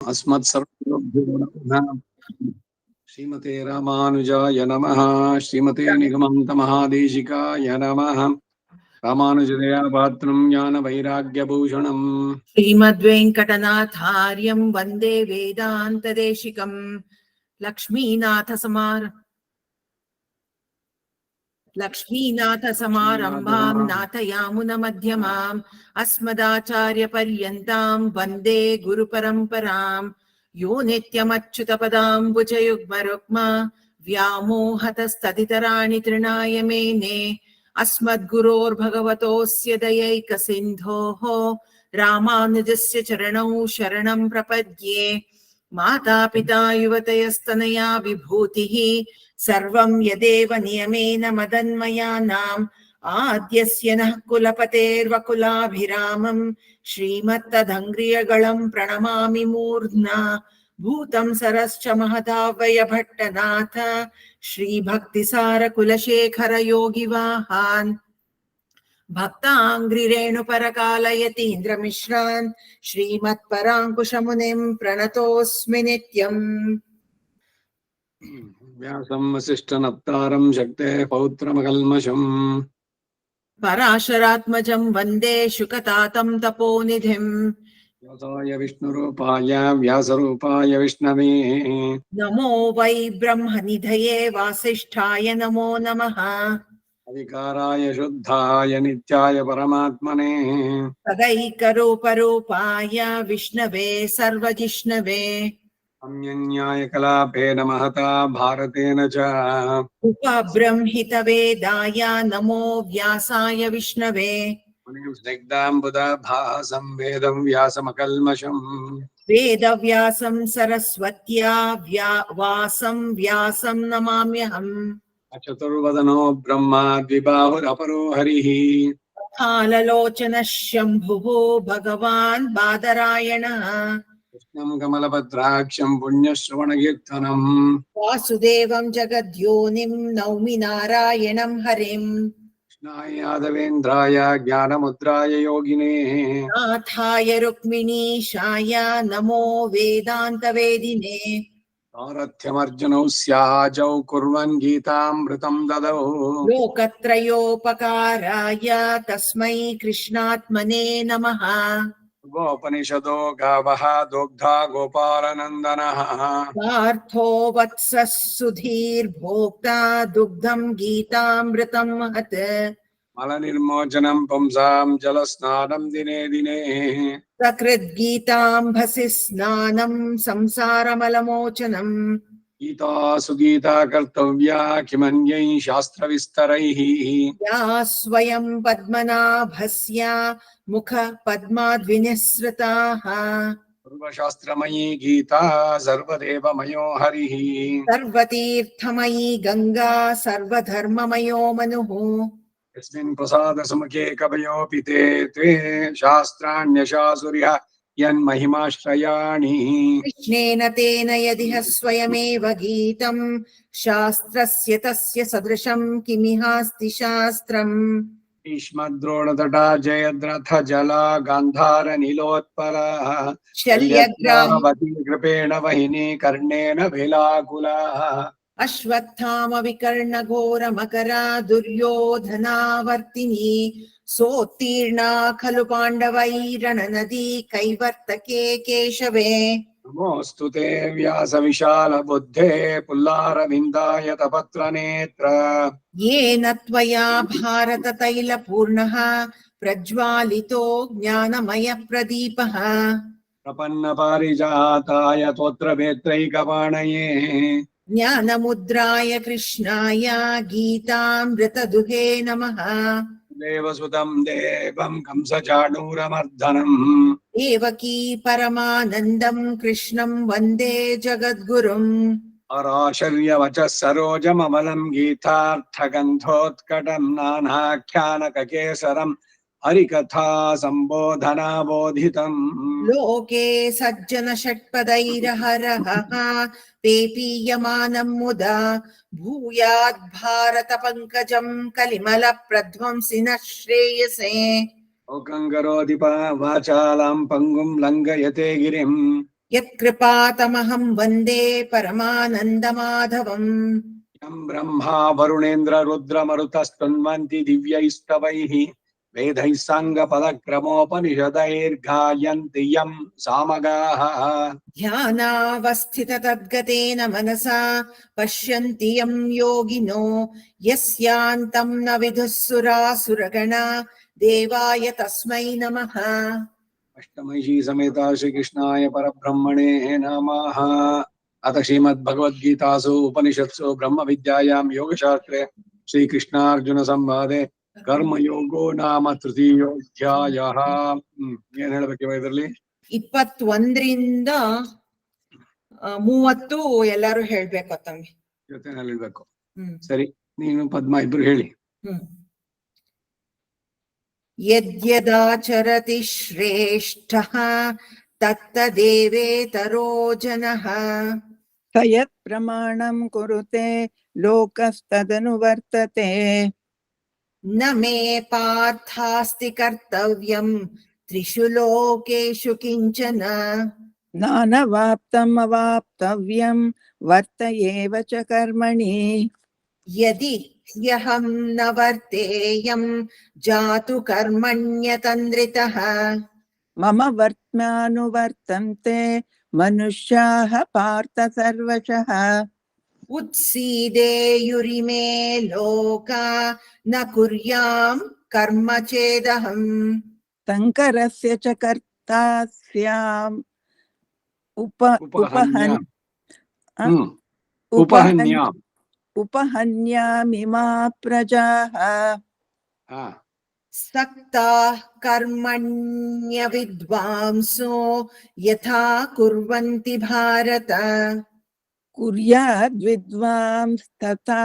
अस्मत्सर्वभ्यो नमः। श्रीमते रामानुजाय नमः। श्रीमते निगमान्तमहादेशिकाय नमः। रामानुजदया पात्रं ज्ञानवैराग्यभूषणम् श्रीमद्वेङ्कटनाथार्यं वन्दे वेदान्तदेशिकं लक्ष्मीनाथसमारम्भां नाथयामुनमध्यमाम् अस्मदाचार्यपर्यन्तां वन्दे गुरुपरम्परां यो नित्यमच्युतपदाम्बुजयुग्मरुक्मा व्यामोहतस्तदितराणि तृणाय मेने अस्मद्गुरोर्भगवतोऽस्य दयैकसिन्धोः रामानुजस्य चरणौ शरणं प्रपद्ये। मातापिता युवतयस्तनया विभूतिः सर्वं यदेव नियमेन मदन्मयानाम् आद्यस्य नः कुलपतेर्वकुलाभिरामम् श्रीमत्तदङ्घ्रियगणं प्रणमामि मूर्ध्ना भूतं सरश्च महदावय भट्टनाथ श्रीभक्तिसार कुलशेखर योगिवाहान् भक्ताङ्घ्रिरेणुपरकालयतीन्द्रमिश्रान् श्रीमत्पराङ्कुशमुनिं प्रणतोऽस्मि नित्यम्। व्यासं वसिष्ठनप्तारं शक्तेः पौत्रमकल्मषम् पराशरात्मजं वन्दे शुकतातं तपोनिधिम् व्यासाय विष्णुरूपाय व्यासरूपाय विष्णवे नमो वै ब्रह्मनिधये वासिष्ठाय नमो नमः। अविकाराय शुद्धाय नित्याय परमात्मने तदैकरूपरूपाय विष्णवे सर्वजिष्णवे सम्यन्यायकलापेन महता भारतेन च उपब्रह्मितवेदाय नमो व्यासाय विष्णवे मुनिं स्निग्धाम्बुदभासं वेदं व्यासमकल्मषम् वेदव्यासं सरस्वत्या वासं व्यासं नमाम्यहम्। चतुर्वदनो ब्रह्मा द्विबाहुरपरो हरिः काललोचनः शम्भुः भगवान् बादरायणः कृष्णं कमलभद्राक्षं पुण्यश्रवणकीर्तनम् वासुदेवं जगद्योनिं नौमि नारायणं हरिम् कृष्णाय यादवेन्द्राय ज्ञानमुद्राय योगिने नाथाय रुक्मिणीशाय नमो वेदान्तवेदिने सारथ्यमर्जुनौ स्याजौ कुर्वन् गीतामृतं ददौ लोकत्रयोपकाराय तस्मै कृष्णात्मने नमः। गोपनिषदो गावः दोग्धा गोपालनन्दनः पार्थो वत्सः सुधीर्भोक्ता दुग्धं गीतामृतं महत् मलनिर्मोचनं पुंसां जलस्नानं दिने दिने सकृद्गीताम्भसि स्नानं संसारमलमोचनम् गीता सुगीता कर्तव्या किमन्यै शास्त्रविस्तरैः या स्वयं पद्मनाभस्य मुख पद्माद्विनिसृताः सर्वशास्त्रमयी गीता सर्वदेवमयो हरिः सर्वतीर्थमयी गंगा सर्वधर्ममयो मनुः यस्मिन् प्रसादसमुखे कवयोऽपि ते त्वे शास्त्राण्यशासुर्यः यन्महिमाश्रयाणि कृष्णेन तेन यदिह स्वयमेव गीतं शास्त्रस्य तस्य सदृशं किमिहास्ति शास्त्रम्। भीष्मद्रोणतटा जयद्रथ जला गान्धार नीलोत्पला शल्यग्राहि शल्यग्रामवती कृपेण वहिनी कर्णेन वेलाकुला अश्वत्थाम विकर्ण घोर मकरा दुर्योधनावर्तिनी सोत्तीर्णा खलु पाण्डवैरणनदी कैवर्तके केशवे नमोऽस्तु ते व्यासविशाल बुद्धे पुल्लारविन्दाय तपत्रनेत्र येन त्वया भारत तैलपूर्णः प्रज्वालितो ज्ञानमय प्रदीपः प्रपन्न पारिजाताय तोत्रवेत्रैकपाणये ज्ञानमुद्राय कृष्णाय गीतामृतदुहे नमः। देवसुतं देवं कंसचाणूरमर्दनम् देवकी परमानन्दं कृष्णं वन्दे जगद्गुरुम् पराशर्यवचः सरोजममलं गीतार्थगन्धोत्कटं नानाख्यानककेसरं हरिकथा सम्बोधनाबोधितम् लोके सज्जन षट्पदैरहरः पेपीयमानं मुदा भूयाद् भारत पंकजं कलिमल प्रध्वंसिनः श्रेयसे लोकं करोति वाचालां पङ्गुं लङ्घयते गिरिं यत्कृपातमहं वन्दे परमानन्दमाधवम् यं ब्रह्मा वरुणेन्द्र रुद्रमरुतस्तुन्वन्ति दिव्यैस्तवैः वेदैः साङ्गपदक्रमोपनिषदैर्गायन्ति यं सामगाः ध्यानावस्थिततद्गतेन मनसा पश्यन्ति यं योगिनो यस्यान्तं न विदुः सुरासुरगणा देवाय तस्मै नमः। अष्टमहिषी समेता श्रीकृष्णाय परब्रह्मणे नमः। अथ श्रीमद्भगवद्गीतासु उपनिषत्सु ब्रह्मविद्यायां योगशास्त्रे श्रीकृष्णार्जुनसंवादे कर्मयोगो नाम तृतीयोऽध्यायः। ಏನ್ ಹೇಳ್ಬೇಕಿವ ಇದರಲ್ಲಿ? 21ರಿಂದ 30 ಎಲ್ಲರೂ ಹೇಳ್ಬೇಕು ತಮಗೆ. ಜೊತೆನಲ್ಲಿ ಹೇಳ್ಬೇಕು. ಸರಿ, ನೀನು ಪದ್ಮ ಇಬ್ರು ಹೇಳಿ. यद्यदाचरति श्रेष्ठः तत्तदेवेतरो जनः स यत् प्रमाणं कुरुते लोकस्तदनुवर्तते न मे पार्थास्ति कर्तव्यं त्रिषु लोकेषु किञ्चन नानवाप्तम् अवाप्तव्यं वर्त एव च कर्मणि यदि ह्यहं न वर्तेयं जातु कर्मण्यतन्द्रितः मम वर्त्मानुवर्तन्ते मनुष्याः पार्थ सर्वशः उत्सीदेयुरिमे लोका न कुर्यां कर्म चेदहम् शङ्करस्य च कर्ता स्याम् उपहन्यामिमा प्रजाः सक्ताः कर्मण्यविद्वांसो यथा कुर्वन्ति भारत कुर्याद्विद्वांस्तथा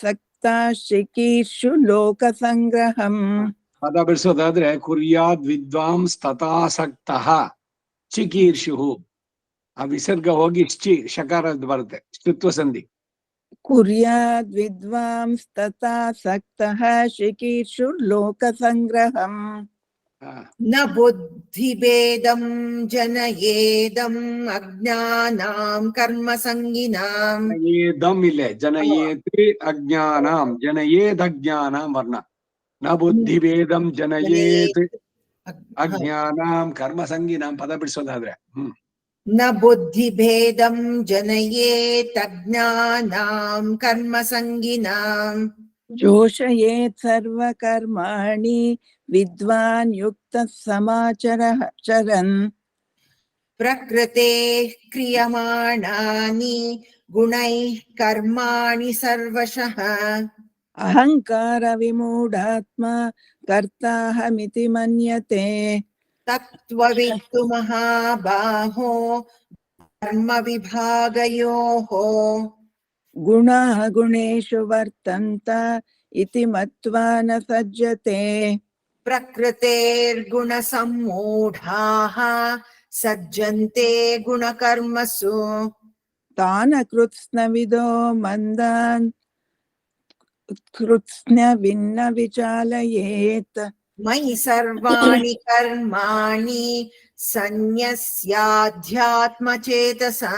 सक्ता शिकीर्षु लोकसङ्ग्रहम् ಪದ ಬಿಡಿಸೋದಾದ್ರೆ ಕುರ್ಯಾದ್ ವಿದ್ವಾಂಸ್ ತಥಾಸಕ್ತಃ ಚಿಕೀರ್ಷು. ಆ ವಿಸರ್ಗ ಹೋಗಿ ಶಕಾರ ಬರುತ್ತೆ, ಸ್ತುತ್ವ ಸಂಧಿ. कुर्याद्विद्वांस्तथा सक्तः शिकीर्षु लोकसङ्ग्रहम् न बुद्धिभेदं जनयेदम् अज्ञानां कर्मसङ्गिनां. जनयेदम् ಇಲ್ಲೇ ಜನಯೇತಿ ಅಜ್ಞಾನಾಂ, ಜನಯೇದಜ್ಞಾನಾಂ ವರ್ಣ. ನ ಬುದ್ಧಿಭೇದಂ ಜನಯೇತ್ ಅಜ್ಞಾನಾಂ ಕರ್ಮಸಂಗಿನಾಂ. ಪದ ಬಿಡಿಸೋದಾದ್ರೆ न बुद्धिभेदं जनयेत् अज्ञानां कर्मसङ्गिनां. जोषयेत् सर्वकर्माणि विद्वान् युक्तः समाचरः चरन् प्रकृतेः क्रियमाणानि गुणैः कर्माणि सर्वशः अहंकार विमूढात्मा कर्ताहमिति मन्यते तत्त्ववित्तु महाबाहो कर्म विभागयोः गुणाः गुणेषु वर्तन्त इति मत्वा न सज्जते प्रकृतेर्गुणसम्मूढाः सज्जन्ते गुणकर्मसु तान् कृत्स्नविदो मन्दान् कृत्स्नविन्न विचालयेत् मयि सर्वाणि कर्माणि सन्न्यस्याध्यात्मचेतसा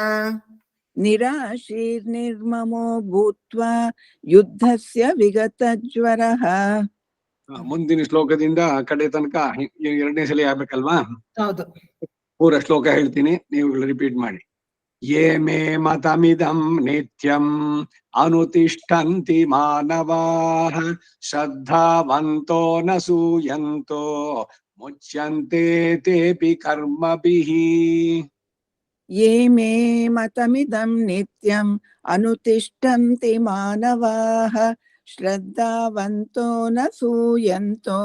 निराशीर्निर्ममो भूत्वा युद्धस्य विगतज्वरः. ಮುಂದಿನ ಶ್ಲೋಕದಿಂದ ಕಡೆ ತನಕ ಎರಡನೇ ಸಲ ಆಗ್ಬೇಕಲ್ವಾ? ಹೌದು. ಪೂರ ಶ್ಲೋಕ ಹೇಳ್ತೀನಿ, ನೀವು ರಿಪೀಟ್ ಮಾಡಿ. ಯೇ ಮೇ ಮತಮಿದಂ ನಿತ್ಯಂ ಅನುತಿಷ್ಠಂತಿ ಮಾನವಾಃ ಶ್ರದ್ಧಾವಂತೋ ನ ಸೂಯಂತೋ ಮುಚ್ಯಂತೆ ತೇಪಿ ಕರ್ಮಭಿಃ. ये मे मतमिदं नित्यम् अनुतिष्ठन्ति मानवाः श्रद्धावन्तो न सूयन्तो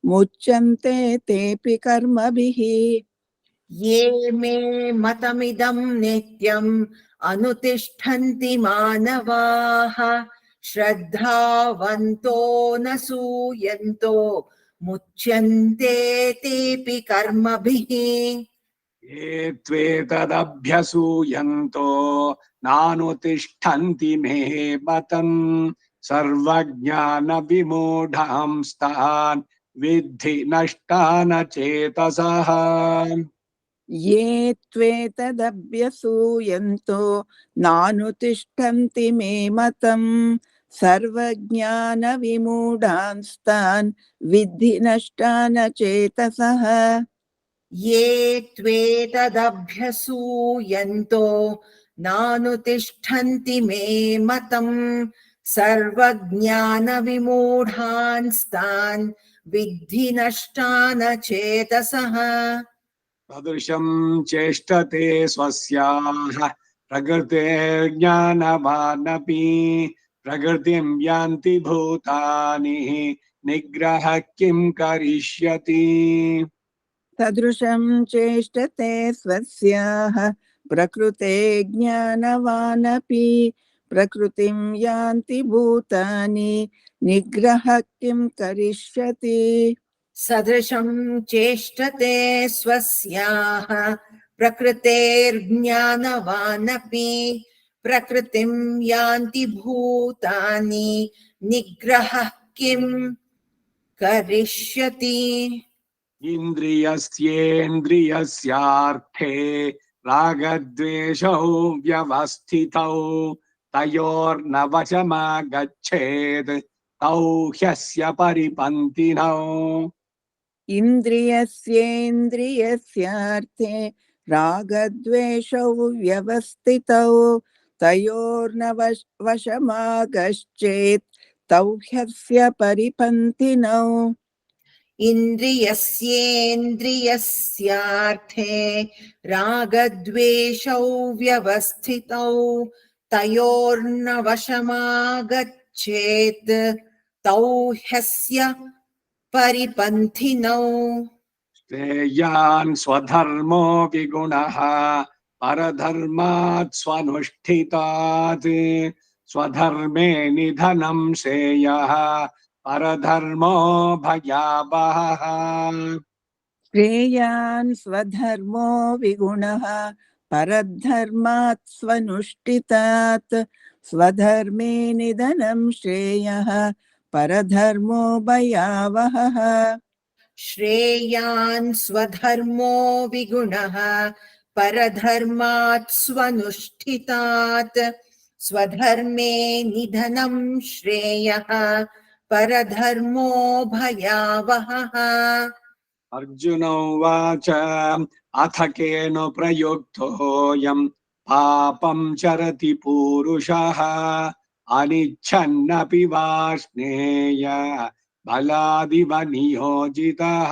मुच्यन्ते तेऽपि कर्मभिः. ये मे मतमिदं नित्यम् अनुतिष्ठन्ति मानवाः श्रद्धावन्तो न सूयन्तो मुच्यन्ते तेऽपि कर्मभिः. ये त्वेतदभ्यसूयन्तो नानुतिष्ठन्ति मे मतम् सर्वज्ञानविमूढांस्तान् विद्धि नष्टान चेतसः. ये त्वेतदभ्यसूयन्तो नानुतिष्ठन्ति मे मतम् सर्वज्ञानविमूढांस्तान् विद्धि नष्टान चेतसः। ये त्वेतदभ्यसूयन्तो नानुतिष्ठन्ति मे मतम् सर्वज्ञानविमूढांस्तान् विद्धि नष्टान चेतसः। सदृशं चेष्टते स्वस्याः प्रकृतेर्ज्ञानवानपि प्रकृतिं यान्ति भूतानि निग्रह किं करिष्यति। सदृशं चेष्टते स्वस्याः प्रकृते ज्ञानवानपि प्रकृतिं यान्ति भूतानि निग्रह किं करिष्यति। सदृशं चेष्टते स्वस्याः प्रकृतेर्ज्ञानवानपि प्रकृतिं यान्ति भूतानि निग्रहः किं करिष्यति। इन्द्रियस्येन्द्रियस्यार्थे रागद्वेषौ व्यवस्थितौ तयोर्न वशमागच्छेत् तौ ह्यस्य परिपन्थिनौ। इन्द्रियस्येन्द्रियस्यार्थे रागद्वेषौ व्यवस्थितौ तयोर्न वशमागच्छेत् तौ ह्यस्य परिपन्थिनौ। इन्द्रियस्येन्द्रियस्यार्थे रागद्वेषौ व्यवस्थितौ तयोर्न वशमागच्छेत् तौ ह्यस्य परिपन्थिनौ। श्रेयान् स्वधर्मो विगुणः परधर्मात् स्वनुष्ठितात् स्वधर्मे निधनं श्रेयः परधर्मो भयावहः। श्रेयान् स्वधर्मो विगुणः परधर्मात् स्वनुष्ठितात् स्वधर्मे निधनं श्रेयः परधर्मो भयावहः। श्रेयान् स्वधर्मो विगुणः परधर्मात् स्वनुष्ठितात् स्वधर्मे निधनं श्रेयः परधर्मो भयावहः। अर्जुन उवाच अथ केन प्रयुक्तोऽयं पापं चरति पूरुषः अनिच्छन्नपि वाष्णेय बलादिव नियोजितः।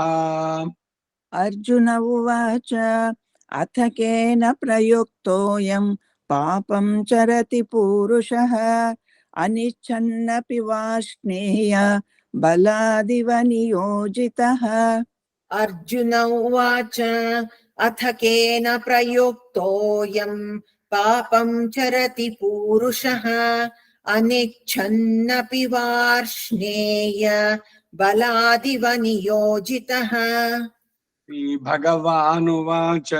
अर्जुन उवाच अथ केन प्रयुक्तोऽयं पापं चरति पूरुषः अनिच्छन्नपि वाष्णेय बलादिव नियोजितः। अर्जुन उवाच अथ केन प्रयुक्तोऽयं पापं चरति पूरुषः अनिच्छन्नपि वार्ष्णेय बलादिव नियोजितः। श्रीभगवानुवाच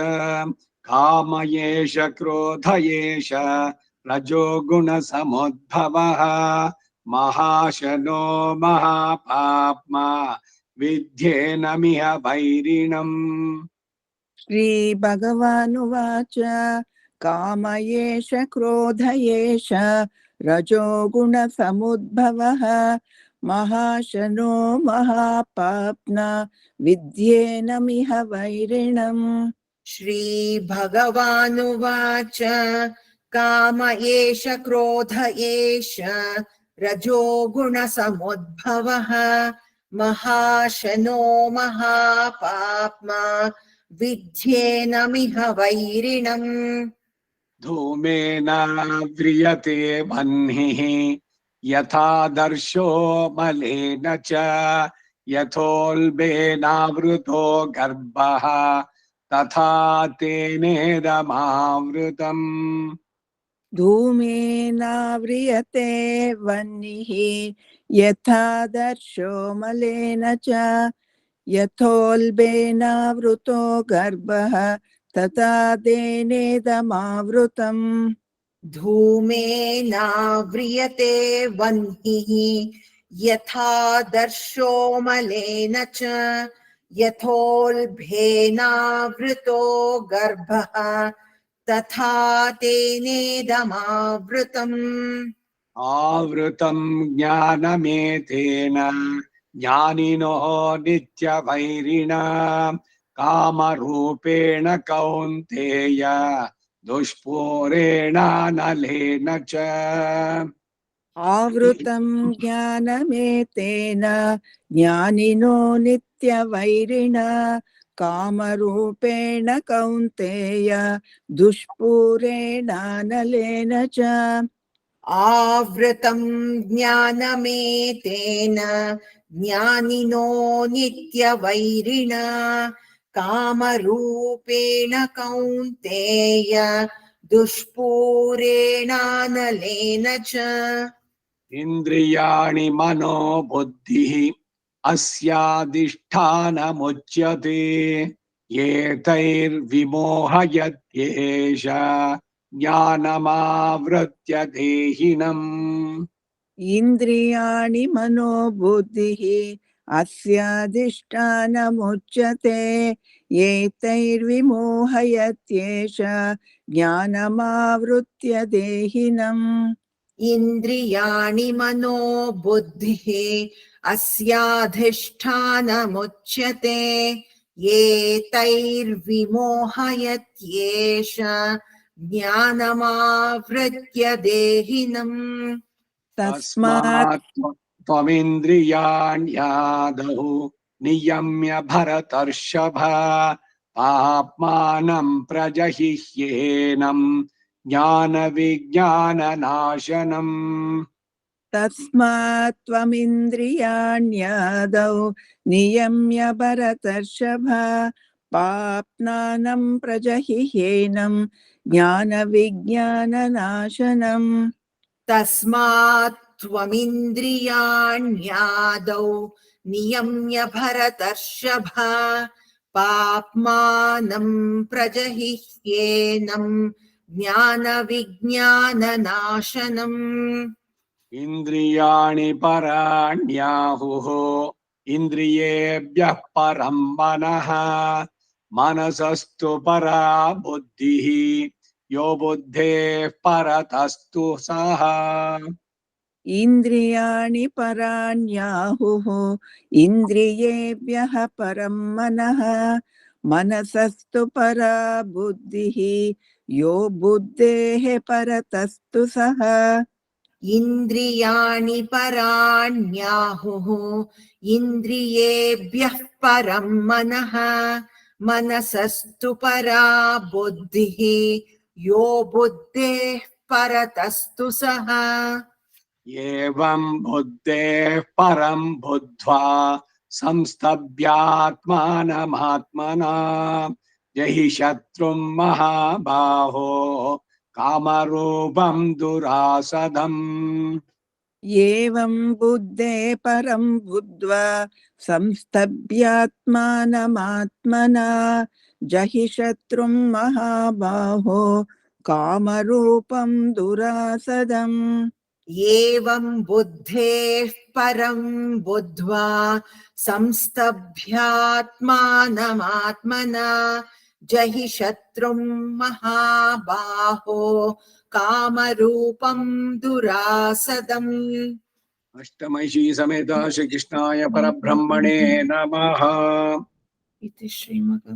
काम एष क्रोध एष रजोगुणसमुद्भवः महाशनो महापाप्मा विद्येनमिह वैरिणम्। श्रीभगवानुवाच काम एष क्रोध एष रजोगुणसमुद्भवः महाशनो महापाप्ना विद्येनमिह वैरिणम्। श्रीभगवानुवाच काम एष क्रोध एष रजोगुणसमुद्भवः महाशनो महापाप्मा विद्येनमिह वैरिणम्। धूमेन व्रियते वह्निः यथादर्शो मलेन च यथोल्बेनावृतो गर्भः तथा तेनेदमावृतम्। धूमेनाव्रियते वह्निः यथादर्शो मलेन च यथोल्बेनावृतो गर्भः तथा तेनेदमावृतम्। धूमेनाव्रियते वह्निः यथादर्शो मलेन च यथोल्भेनावृतो गर्भः तथा तेनेदमावृतम् आवृतं ज्ञानमेतेन ज्ञानिनो नित्यवैरिणा कामरूपेण कौन्तेय दुष्पूरेणानलेन च आवृतं ज्ञानमेतेन ज्ञानिनो नित्यवैरिणा कामरूपेण कौन्तेय दुष्पूरेणानलेन च आवृतं ज्ञानमेतेन ज्ञानिनो नित्यवैरिणा कामरूपेण कौन्तेय दुष्पूरेणानलेन च इन्द्रियाणि मनो बुद्धिः अस्याधिष्ठानमुच्यते एतैर्विमोहयत्येष ज्ञानमावृत्य देहिनम् इन्द्रियाणि मनो बुद्धिः अस्याधिष्ठानमुच्यते एतैर्विमोहयत्येष ज्ञानमावृत्य देहिनम् इन्द्रियाणि मनो बुद्धिः अस्याधिष्ठानमुच्यते एतैर्विमोहयत्येष ज्ञानमावृत्य देहिनम् तस्मात् त्वमिन्द्रियाण्यादौ नियम्य भरतर्षभ पाप्मानं प्रजहिह्येनम् ज्ञानविज्ञाननाशनम् तस्मात् त्वमिन्द्रियाण्यादौ नियम्य भरतर्षभ पाप्मानं प्रजहिह्येनं ज्ञानविज्ञाननाशनम् तस्मात् त्वमिन्द्रियाण्यादौ नियम्य भरतर्षभ पाप्मानं प्रजहिह्येनं ज्ञानविज्ञाननाशनम् इन्द्रियाणि पराण्याहुः इन्द्रियेभ्यः परं मनः मनसस्तु परा बुद्धिः यो बुद्धेः परतस्तु सः इन्द्रियाणि पराण्याहुः इन्द्रियेभ्यः परं मनः मनसस्तु परा बुद्धिः यो बुद्धेः परतस्तु सः इन्द्रियाणि पराण्याहुः इन्द्रियेभ्यः परं मनः मनसस्तु परा बुद्धिः यो बुद्धेः परतस्तु सः एवं बुद्धेः परं बुद्ध्वा संस्तभ्यात्मानमात्मना जहि शत्रुं महाबाहो कामरूपं दुरासदम् एवं बुद्धे परं बुद्ध्वा संस्तभ्यात्मानमात्मना जहि शत्रुं महाबाहो कामरूपं दुरासदम् एवं बुद्धेः परं बुद्ध्वा संस्तभ्यात्मानमात्मना जहि शत्रुं महाबाहो कामरूपं दुरासदम् अष्टमहिषी समेत श्री कृष्णाय परब्रह्मणे नमः। इति श्रीमद्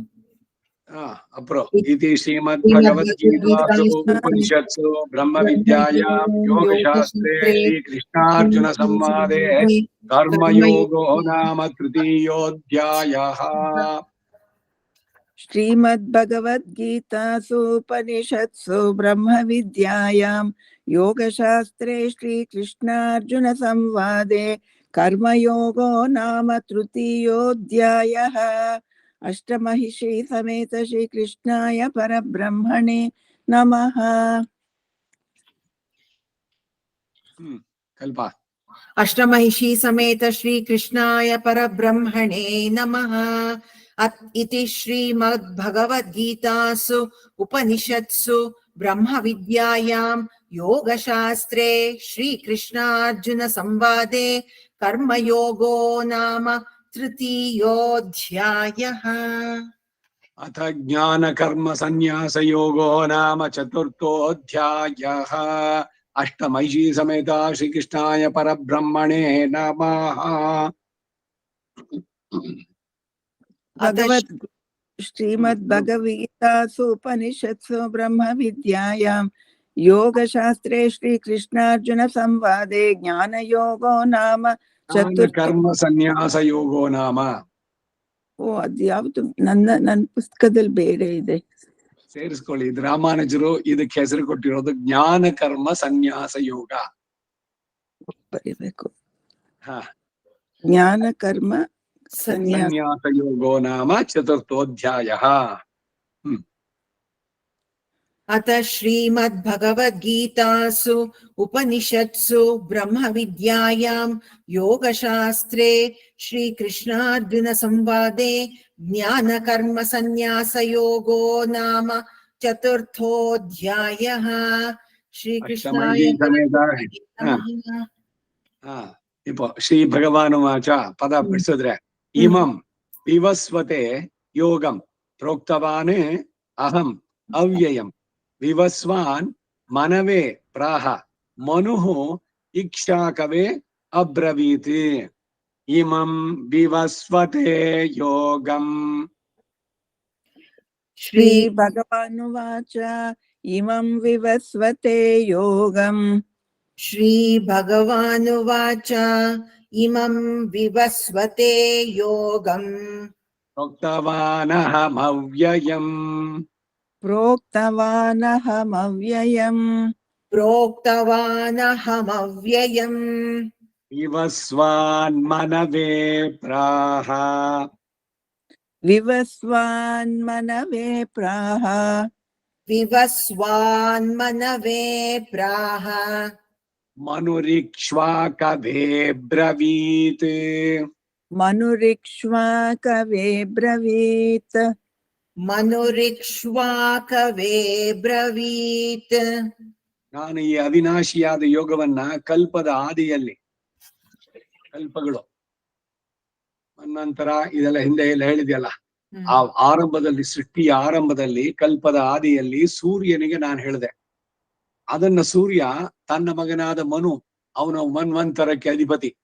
अप्रो इति श्रीमद्भगवद्गीतासु उपनिषत्सु ब्रह्मविद्यायां योगशास्त्रे श्रीकृष्णार्जुन संवादे कर्मयोगो नाम तृतीयोऽध्यायः। श्रीमद्भगवद्गीतासु उपनिषत्सु ब्रह्मविद्यायां योगशास्त्रे श्रीकृष्णार्जुन संवादे कर्मयोगो नाम तृतीयोऽध्यायः। अष्टमहिषी समेत श्रीकृष्णाय परब्रह्मणे नमः। कल्पा अष्टमहिषी समेत श्री कृष्णाय परब्रह्मणे नमः। इति श्रीमद्भगवद्गीतासु उपनिषत्सु ब्रह्मविद्यायां योगशास्त्रे श्रीकृष्णार्जुन संवादे कर्मयोगो नाम तृतीयोऽध्यायः। अथ ज्ञानकर्म संन्यासयोगो नाम चतुर्थोऽध्यायः। अष्टमहिषी समेता श्रीकृष्णाय परब्रह्मणे नमः। भगवद् श्रीमद्भगवद्गीतासु उपनिषत्सु ब्रह्मविद्यायां योगशास्त्रे श्रीकृष्णार्जुन संवादे ज्ञानयोगो नाम चतुर्थ कर्म संन्यासयोगो नाम ಓ ಅದ್ಯಾವ್ದು ನನ್ನ ಪುಸ್ತಕದಲ್ಲಿ ಬೇರೆ ಇದೆ. ಸೇರಿಸ್ಕೊಳ್ಳಿ. ಇದು ರಾಮಾನುಜರು ಇದಕ್ಕೆ ಹೆಸರು ಕೊಟ್ಟಿರೋದು ಜ್ಞಾನ ಕರ್ಮ ಸನ್ಯಾಸ ಯೋಗ. ಬರೀಬೇಕು. ಹ, ಜ್ಞಾನ ಕರ್ಮ ಸನ್ಯಾಸ ಯೋಗೋ ನಾಮ ಚತುರ್ಥೋಧ್ಯಾಯಃ. अथ श्रीमद्भगवद्गीतासु उपनिषत्सु ब्रह्मविद्यायां योगशास्त्रे श्रीकृष्णार्जुनसंवादे ज्ञानकर्मसन्न्यासयोगो नाम चतुर्थोऽध्यायः। श्रीकृष्णाय ಇಪ್ಪ ಶ್ರೀ ಭಗವಾನುವಾಚ ಪದ ಬಿಡಿಸಿದ್ರೆ ಇಮಂ ವಿವಸ್ವತೆ ಯೋಗಂ ಪ್ರೋಕ್ತವಾನ್ ಅಹಂ ಅವ್ಯಯಂ ವಿವಸ್ವಾನ್ ಮನವೇ ಪ್ರಾಹ ಮನುಃ ಇಕ್ಷಾಕವೇ ಅಬ್ರವೀತ್. ಇಮಂ ವಿವಸ್ವತೆ ಯೋಗಂ. ಶ್ರೀ ಭಗವಾನುವಾಚ ಇಮಂ ವಿವಸ್ವತೆ ಯೋಗಂ. ಶ್ರೀ ಭಗವಾನುವಾಚ ಇಮಂ ವಿವಸ್ವತೆ ಯೋಗಂ. ಪ್ರೋಕ್ತವಾನಹಮವ್ಯಯಂ. ಪ್ರೋಕ್ತವಾನಹಮವ್ಯಯಂ. ವಿವಸ್ವಾನ್ ಮನವೇ ಪ್ರಾಹ. ವಿವಸ್ವಾನ್ ಮನವೇ ಪ್ರಾಹ. ವಿವಸ್ವಾನ್ ಮನವೇ ಪ್ರಾಹ. ಮನುರಿಕ್ಷ್ವಾಕವೇ ಬ್ರವೀತ್. ಮನುರಿಕ್ಷ್ವಾಕವೇ ಬ್ರವೀತ್. ಮನುರಿಕ್ಷ್ವಾಕವೇ ಬ್ರವೀತ್. ನಾನು ಈ ಅವಿನಾಶಿಯಾದ ಯೋಗವನ್ನ ಕಲ್ಪದ ಆದಿಯಲ್ಲಿ, ಕಲ್ಪಗಳು ಮನ್ವಂತರ ಇದೆಲ್ಲ ಹಿಂದೆ ಎಲ್ಲ ಹೇಳಿದೆಯಲ್ಲ, ಆ ಆರಂಭದಲ್ಲಿ, ಸೃಷ್ಟಿಯ ಆರಂಭದಲ್ಲಿ, ಕಲ್ಪದ ಆದಿಯಲ್ಲಿ ಸೂರ್ಯನಿಗೆ ನಾನು ಹೇಳಿದೆ. ಅದನ್ನ ಸೂರ್ಯ ತನ್ನ ಮಗನಾದ ಮನು, ಅವನ ಮನ್ವಂತರಕ್ಕೆ ಅಧಿಪತಿ.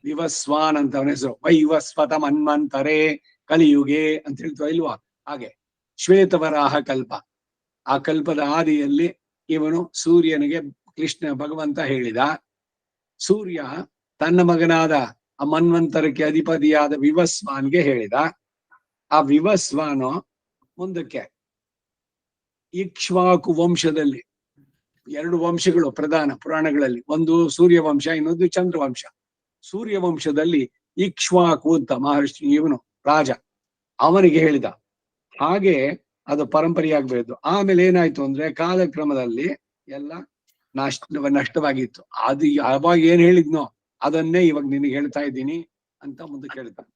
ವಿವಸ್ವಾನ್ ಅಂತ ಅವನ ಹೆಸರು. ವೈವಸ್ವತ ಮನ್ವಂತರೇ ಕಲಿಯುಗೆ ಅಂತ ಹೇಳ್ತೀವ ಇಲ್ವಾ? ಹಾಗೆ ಶ್ವೇತವರಾಹ ಕಲ್ಪ, ಆ ಕಲ್ಪದ ಆದಿಯಲ್ಲಿ ಇವನು ಸೂರ್ಯನಿಗೆ ಕೃಷ್ಣ ಭಗವಂತ ಹೇಳಿದ. ಸೂರ್ಯ ತನ್ನ ಮಗನಾದ ಆ ಮನ್ವಂತರಕ್ಕೆ ಅಧಿಪತಿಯಾದ ವಿವಸ್ವಾನ್ಗೆ ಹೇಳಿದ. ಆ ವಿವಸ್ವಾನು ಮುಂದಕ್ಕೆ ಇಕ್ಷ್ವಾಕು ವಂಶದಲ್ಲಿ, ಎರಡು ವಂಶಗಳು ಪ್ರಧಾನ ಪುರಾಣಗಳಲ್ಲಿ, ಒಂದು ಸೂರ್ಯವಂಶ, ಇನ್ನೊಂದು ಚಂದ್ರವಂಶ. ಸೂರ್ಯವಂಶದಲ್ಲಿ ಇಕ್ಷ್ವಾಕು ಅಂತ ಮಹರ್ಷಿ, ಇವನು ರಾಜ, ಅವನಿಗೆ ಹೇಳಿದ. ಹಾಗೆ ಅದು ಪರಂಪರೆಯಾಗಬೇಕು. ಆಮೇಲೆ ಏನಾಯ್ತು ಅಂದ್ರೆ ಕಾಲಕ್ರಮದಲ್ಲಿ ಎಲ್ಲ ನಷ್ಟವಾಗಿತ್ತು. ಅದು ಅವಾಗ ಏನ್ ಹೇಳಿದ್ನೋ ಅದನ್ನೇ ಇವಾಗ ನಿನಗೆ ಹೇಳ್ತಾ ಇದ್ದೀನಿ ಅಂತ ಮುಂದಕ್ಕೆ ಹೇಳ್ತಾನೆ.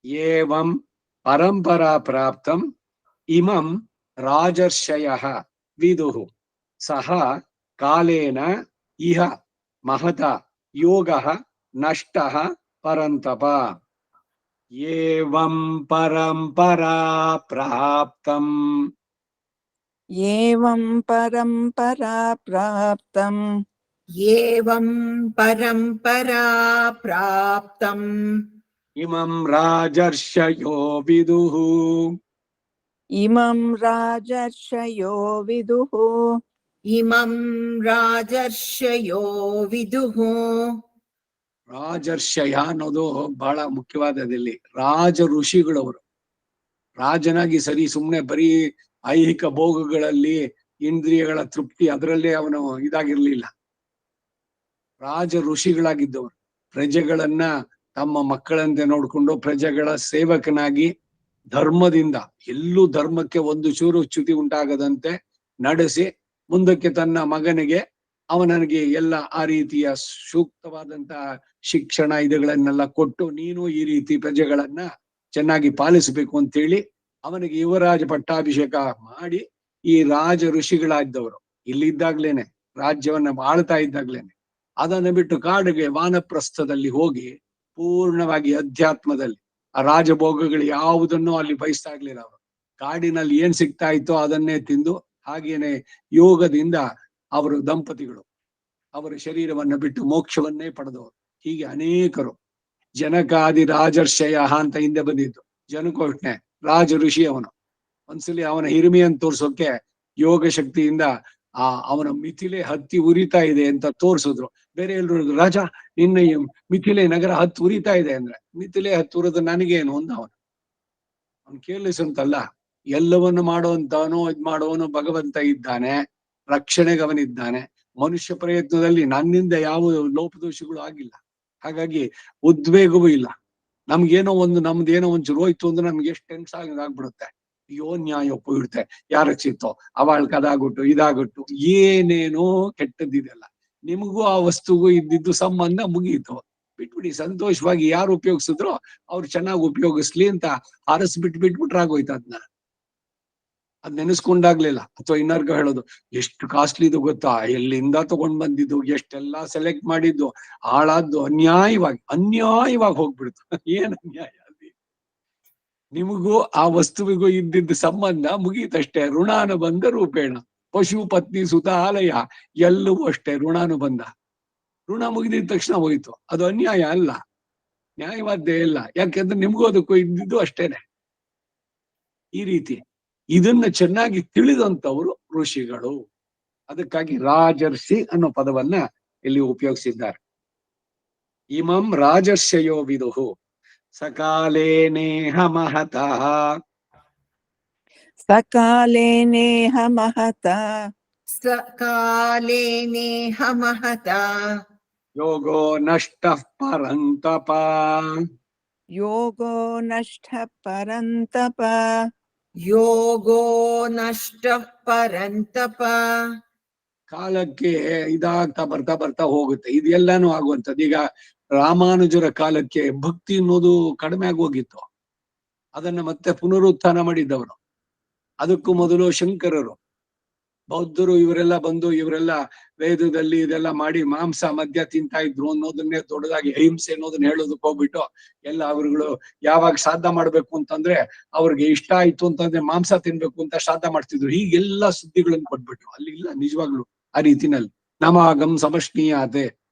ಏವಂ ಪರಂಪರಾ ಪ್ರಾಪ್ತಂ ಇಮಂ ರಾಜರ್ಷಯಃ ವಿದುಃ ಸಹ ಕಾಲೇನ ಇಹ ಮಹತ ಯೋಗಃ ನಷ್ಟಃ ಪರಂತಪ. ಏವಂ ಪರಂಪರಾ ಪ್ರಾಪ್ತಂ. ಏವಂ ಪರಂಪರಾ ಪ್ರಾಪ್ತಂ. ಏವಂ ಪರಂಪರಾ ಪ್ರಾಪ್ತಂ. ಇಮಂ ರಾಜರ್ಷಯೋ ವಿದುಃ. ಇಮಂ ರಾಜರ್ಷಯೋ ವಿದುಃ. ಇಮಂ ರಾಜರ್ಷಯೋ ವಿದುಃ. ರಾಜರ್ಷಯ ಅನ್ನೋದು ಬಹಳ ಮುಖ್ಯವಾದದಲ್ಲಿ. ರಾಜ ಋಷಿಗಳವರು ರಾಜನಾಗಿ ಸರಿ ಸುಮ್ನೆ ಬರೀ ಐಹಿಕ ಭೋಗಗಳಲ್ಲಿ, ಇಂದ್ರಿಯಗಳ ತೃಪ್ತಿ ಅದರಲ್ಲೇ ಅವನು ಇದಾಗಿರ್ಲಿಲ್ಲ. ರಾಜ ಋಷಿಗಳಾಗಿದ್ದವರು. ಪ್ರಜೆಗಳನ್ನ ತಮ್ಮ ಮಕ್ಕಳಂತೆ ನೋಡ್ಕೊಂಡು ಪ್ರಜೆಗಳ ಸೇವಕನಾಗಿ ಧರ್ಮದಿಂದ, ಎಲ್ಲೂ ಧರ್ಮಕ್ಕೆ ಒಂದು ಚೂರು ಚ್ಯುತಿ ಉಂಟಾಗದಂತೆ ನಡೆಸಿ ಮುಂದಕ್ಕೆ ತನ್ನ ಮಗನಿಗೆ ಅವನಿಗೆ ಎಲ್ಲ ಆ ರೀತಿಯ ಸೂಕ್ತವಾದಂತಹ ಶಿಕ್ಷಣ ಇದುಗಳನ್ನೆಲ್ಲ ಕೊಟ್ಟು, ನೀನು ಈ ರೀತಿ ಪ್ರಜೆಗಳನ್ನ ಚೆನ್ನಾಗಿ ಪಾಲಿಸಬೇಕು ಅಂತೇಳಿ ಅವನಿಗೆ ಯುವರಾಜ ಪಟ್ಟಾಭಿಷೇಕ ಮಾಡಿ ಈ ರಾಜ ಋಷಿಗಳಾಗಿದ್ದವರು ಇಲ್ಲಿದ್ದಾಗ್ಲೇನೆ, ರಾಜ್ಯವನ್ನ ಆಳ್ತಾ ಇದ್ದಾಗ್ಲೇನೆ ಅದನ್ನ ಬಿಟ್ಟು ಕಾಡಿಗೆ ವಾನಪ್ರಸ್ಥದಲ್ಲಿ ಹೋಗಿ ಪೂರ್ಣವಾಗಿ ಅಧ್ಯಾತ್ಮದಲ್ಲಿ ಆ ರಾಜಭೋಗಗಳು ಯಾವುದನ್ನು ಅಲ್ಲಿ ಬಯಸ್ತಾ ಇರ್ಲಿಲ್ಲ ಅವರು. ಕಾಡಿನಲ್ಲಿ ಏನ್ ಸಿಗ್ತಾ ಇತ್ತೋ ಅದನ್ನೇ ತಿಂದು, ಹಾಗೇನೆ ಯೋಗದಿಂದ ಅವರು ದಂಪತಿಗಳು ಅವರ ಶರೀರವನ್ನ ಬಿಟ್ಟು ಮೋಕ್ಷವನ್ನೇ ಪಡೆದವರು. ಹೀಗೆ ಅನೇಕರು. ಜನಕಾದಿ ರಾಜರ್ಷಯ ಅಂತ ಹಿಂದೆ ಬಂದಿದ್ದು. ಜನಕೋಷ್ಣೆ ರಾಜ ಋಷಿ ಅವನು. ಒಂದ್ಸಲಿ ಅವನ ಹಿರಿಮೆಯನ್ನು ತೋರ್ಸೋಕೆ ಯೋಗ ಶಕ್ತಿಯಿಂದ ಅವನ ಮಿಥಿಲೆ ಹತ್ತಿ ಉರಿತಾ ಇದೆ ಅಂತ ತೋರ್ಸಿದ್ರು. ಬೇರೆ ಎಲ್ರು ರಾಜ ನಿನ್ನ ಮಿಥಿಲೆ ನಗರ ಹತ್ತು ಉರಿತಾ ಇದೆ ಅಂದ್ರೆ, ಮಿಥಿಲೆ ಹತ್ತು ಉರಿದು ನನಗೇನು ಅಂದ ಅವನು ಕೇರ್ಲೆಸ್ ಅಂತಲ್ಲ, ಎಲ್ಲವನ್ನು ಮಾಡುವಂತವನು ಇದ್ ಮಾಡುವವನು ಭಗವಂತ ಇದ್ದಾನೆ, ರಕ್ಷಣೆಗೆ ಅವನಿದ್ದಾನೆ. ಮನುಷ್ಯ ಪ್ರಯತ್ನದಲ್ಲಿ ನನ್ನಿಂದ ಯಾವ ಲೋಪದೋಷಗಳು ಆಗಿಲ್ಲ, ಹಾಗಾಗಿ ಉದ್ವೇಗವೂ ಇಲ್ಲ. ನಮ್ಗೇನೋ ನಮ್ದೇನೋ ಒಂಚೂರು ಹೋಯ್ತು ಅಂದ್ರೆ ನಮ್ಗೆ ಎಷ್ಟು ಟೆನ್ಷನ್ ಆಗ್ಬಿಡುತ್ತೆ. ಅಯ್ಯೋ ನ್ಯಾಯ ಇರುತ್ತೆ, ಯಾರ ಚಿತ್ತೋ ಅವಳ್ ಕದಾಗುಟ್ಟು ಇದಾಗುಟ್ಟು ಏನೇನೋ ಕೆಟ್ಟದ್ದಿದೆಲ್ಲ. ನಿಮಗೂ ಆ ವಸ್ತುಗೂ ಇದ್ದಿದ್ದು ಸಂಬಂಧ ಮುಗೀತು, ಬಿಟ್ಬಿಡಿ. ಸಂತೋಷವಾಗಿ ಯಾರು ಉಪಯೋಗಿಸಿದ್ರು ಅವ್ರು ಚೆನ್ನಾಗಿ ಉಪಯೋಗಿಸ್ಲಿ ಅಂತ ಬಿಟ್ಬಿಟ್ರೆ ಆಗೋಯ್ತು. ಅದ್ ನೆನೆಸ್ಕೊಂಡಾಗ್ಲಿಲ್ಲ. ಅಥವಾ ಇನ್ನರ್ಗ ಹೇಳೋದು, ಎಷ್ಟು ಕಾಸ್ಟ್ಲಿ ಇದು ಗೊತ್ತಾ, ಎಲ್ಲಿಂದ ತಗೊಂಡ್ ಬಂದಿದ್ದು, ಎಷ್ಟೆಲ್ಲಾ ಸೆಲೆಕ್ಟ್ ಮಾಡಿದ್ದು, ಹಾಳಾದ್ದು ಅನ್ಯಾಯವಾಗಿ ಹೋಗ್ಬಿಡ್ತು. ಏನ್ ಅನ್ಯಾಯ ಅಲ್ಲಿ? ನಿಮಗೂ ಆ ವಸ್ತುವಿಗೂ ಇದ್ದಿದ್ದ ಸಂಬಂಧ ಮುಗೀತಷ್ಟೇ. ಋಣಾನುಬಂಧ ರೂಪೇಣ ಪಶು ಪತ್ನಿ ಸುತ ಆಲಯ ಎಲ್ಲವೂ ಅಷ್ಟೇ ಋಣಾನುಬಂಧ. ಋಣ ಮುಗಿದಿದ ತಕ್ಷಣ ಹೋಯ್ತು. ಅದು ಅನ್ಯಾಯ ಅಲ್ಲ, ನ್ಯಾಯವಾದ್ದೇ ಇಲ್ಲ. ಯಾಕೆಂದ್ರೆ ನಿಮ್ಗೂ ಅದಕ್ಕೂ ಇದ್ದಿದ್ದು ಅಷ್ಟೇನೆ. ಈ ರೀತಿ ಇದನ್ನ ಚೆನ್ನಾಗಿ ತಿಳಿದಂತವರು ಋಷಿಗಳು. ಅದಕ್ಕಾಗಿ ರಾಜರ್ಷಿ ಅನ್ನೋ ಪದವನ್ನ ಇಲ್ಲಿ ಉಪಯೋಗಿಸಿದ್ದಾರೆ. ಇಮಂ ರಾಜರ್ಷಯೋ ವಿದುಹು ಸಕಾಲೇ ನೇಹ ಮಹತಃ ಸಕಾಲೇ ನೇಹ ಮಹತಃ ಸಕಾಲೇ ನೇಹ ಮಹತಃ ಯೋಗೋ ನಷ್ಟಃ ಪರಂತಪ ಯೋಗೋ ನಷ್ಟ ಪರಂತಪ ಯೋಗೋ ನಷ್ಟಃ ಪರಂತಪ. ಕಾಲಕ್ಕೆ ಇದಾಗ್ತಾ ಬರ್ತಾ ಹೋಗುತ್ತೆ. ಇದೆಲ್ಲಾನು ಆಗುವಂಥದ್ದು. ಈಗ ರಾಮಾನುಜರ ಕಾಲಕ್ಕೆ ಭಕ್ತಿ ಅನ್ನೋದು ಕಡಿಮೆ ಆಗೋಗಿತ್ತು. ಅದನ್ನ ಮತ್ತೆ ಪುನರುತ್ಥಾನ ಮಾಡಿದ್ದವರು. ಅದಕ್ಕೂ ಮೊದಲು ಶಂಕರರು, ಬೌದ್ಧರು ಇವರೆಲ್ಲ ವೇದದಲ್ಲಿ ಇದೆಲ್ಲ ಮಾಡಿ ಮಾಂಸ ಮದ್ಯ ತಿಂತಾ ಇದ್ರು ಅನ್ನೋದನ್ನೇ ದೊಡ್ಡದಾಗಿ ಅಹಿಂಸೆ ಅನ್ನೋದನ್ನ ಹೇಳೋದಕ್ಕೆ ಹೋಗ್ಬಿಟ್ಟು ಎಲ್ಲ ಅವರುಗಳು ಯಾವಾಗ ಶ್ರಾದ್ದ ಮಾಡ್ಬೇಕು ಅಂತಂದ್ರೆ ಅವ್ರಿಗೆ ಇಷ್ಟ ಆಯ್ತು ಅಂತಂದ್ರೆ ಮಾಂಸ ತಿನ್ಬೇಕು ಅಂತ ಶ್ರಾದ್ದ ಮಾಡ್ತಿದ್ರು. ಹೀಗೆಲ್ಲಾ ಸುದ್ದಿಗಳನ್ನು ಕೊಟ್ಬಿಟ್ರು. ಅಲ್ಲಿ ಇಲ್ಲ ನಿಜವಾಗ್ಲು ಆ ರೀತಿನಲ್ಲಿ ನಮಾಗಂ ಸಮಷ್ಣೀಯಾತೆ,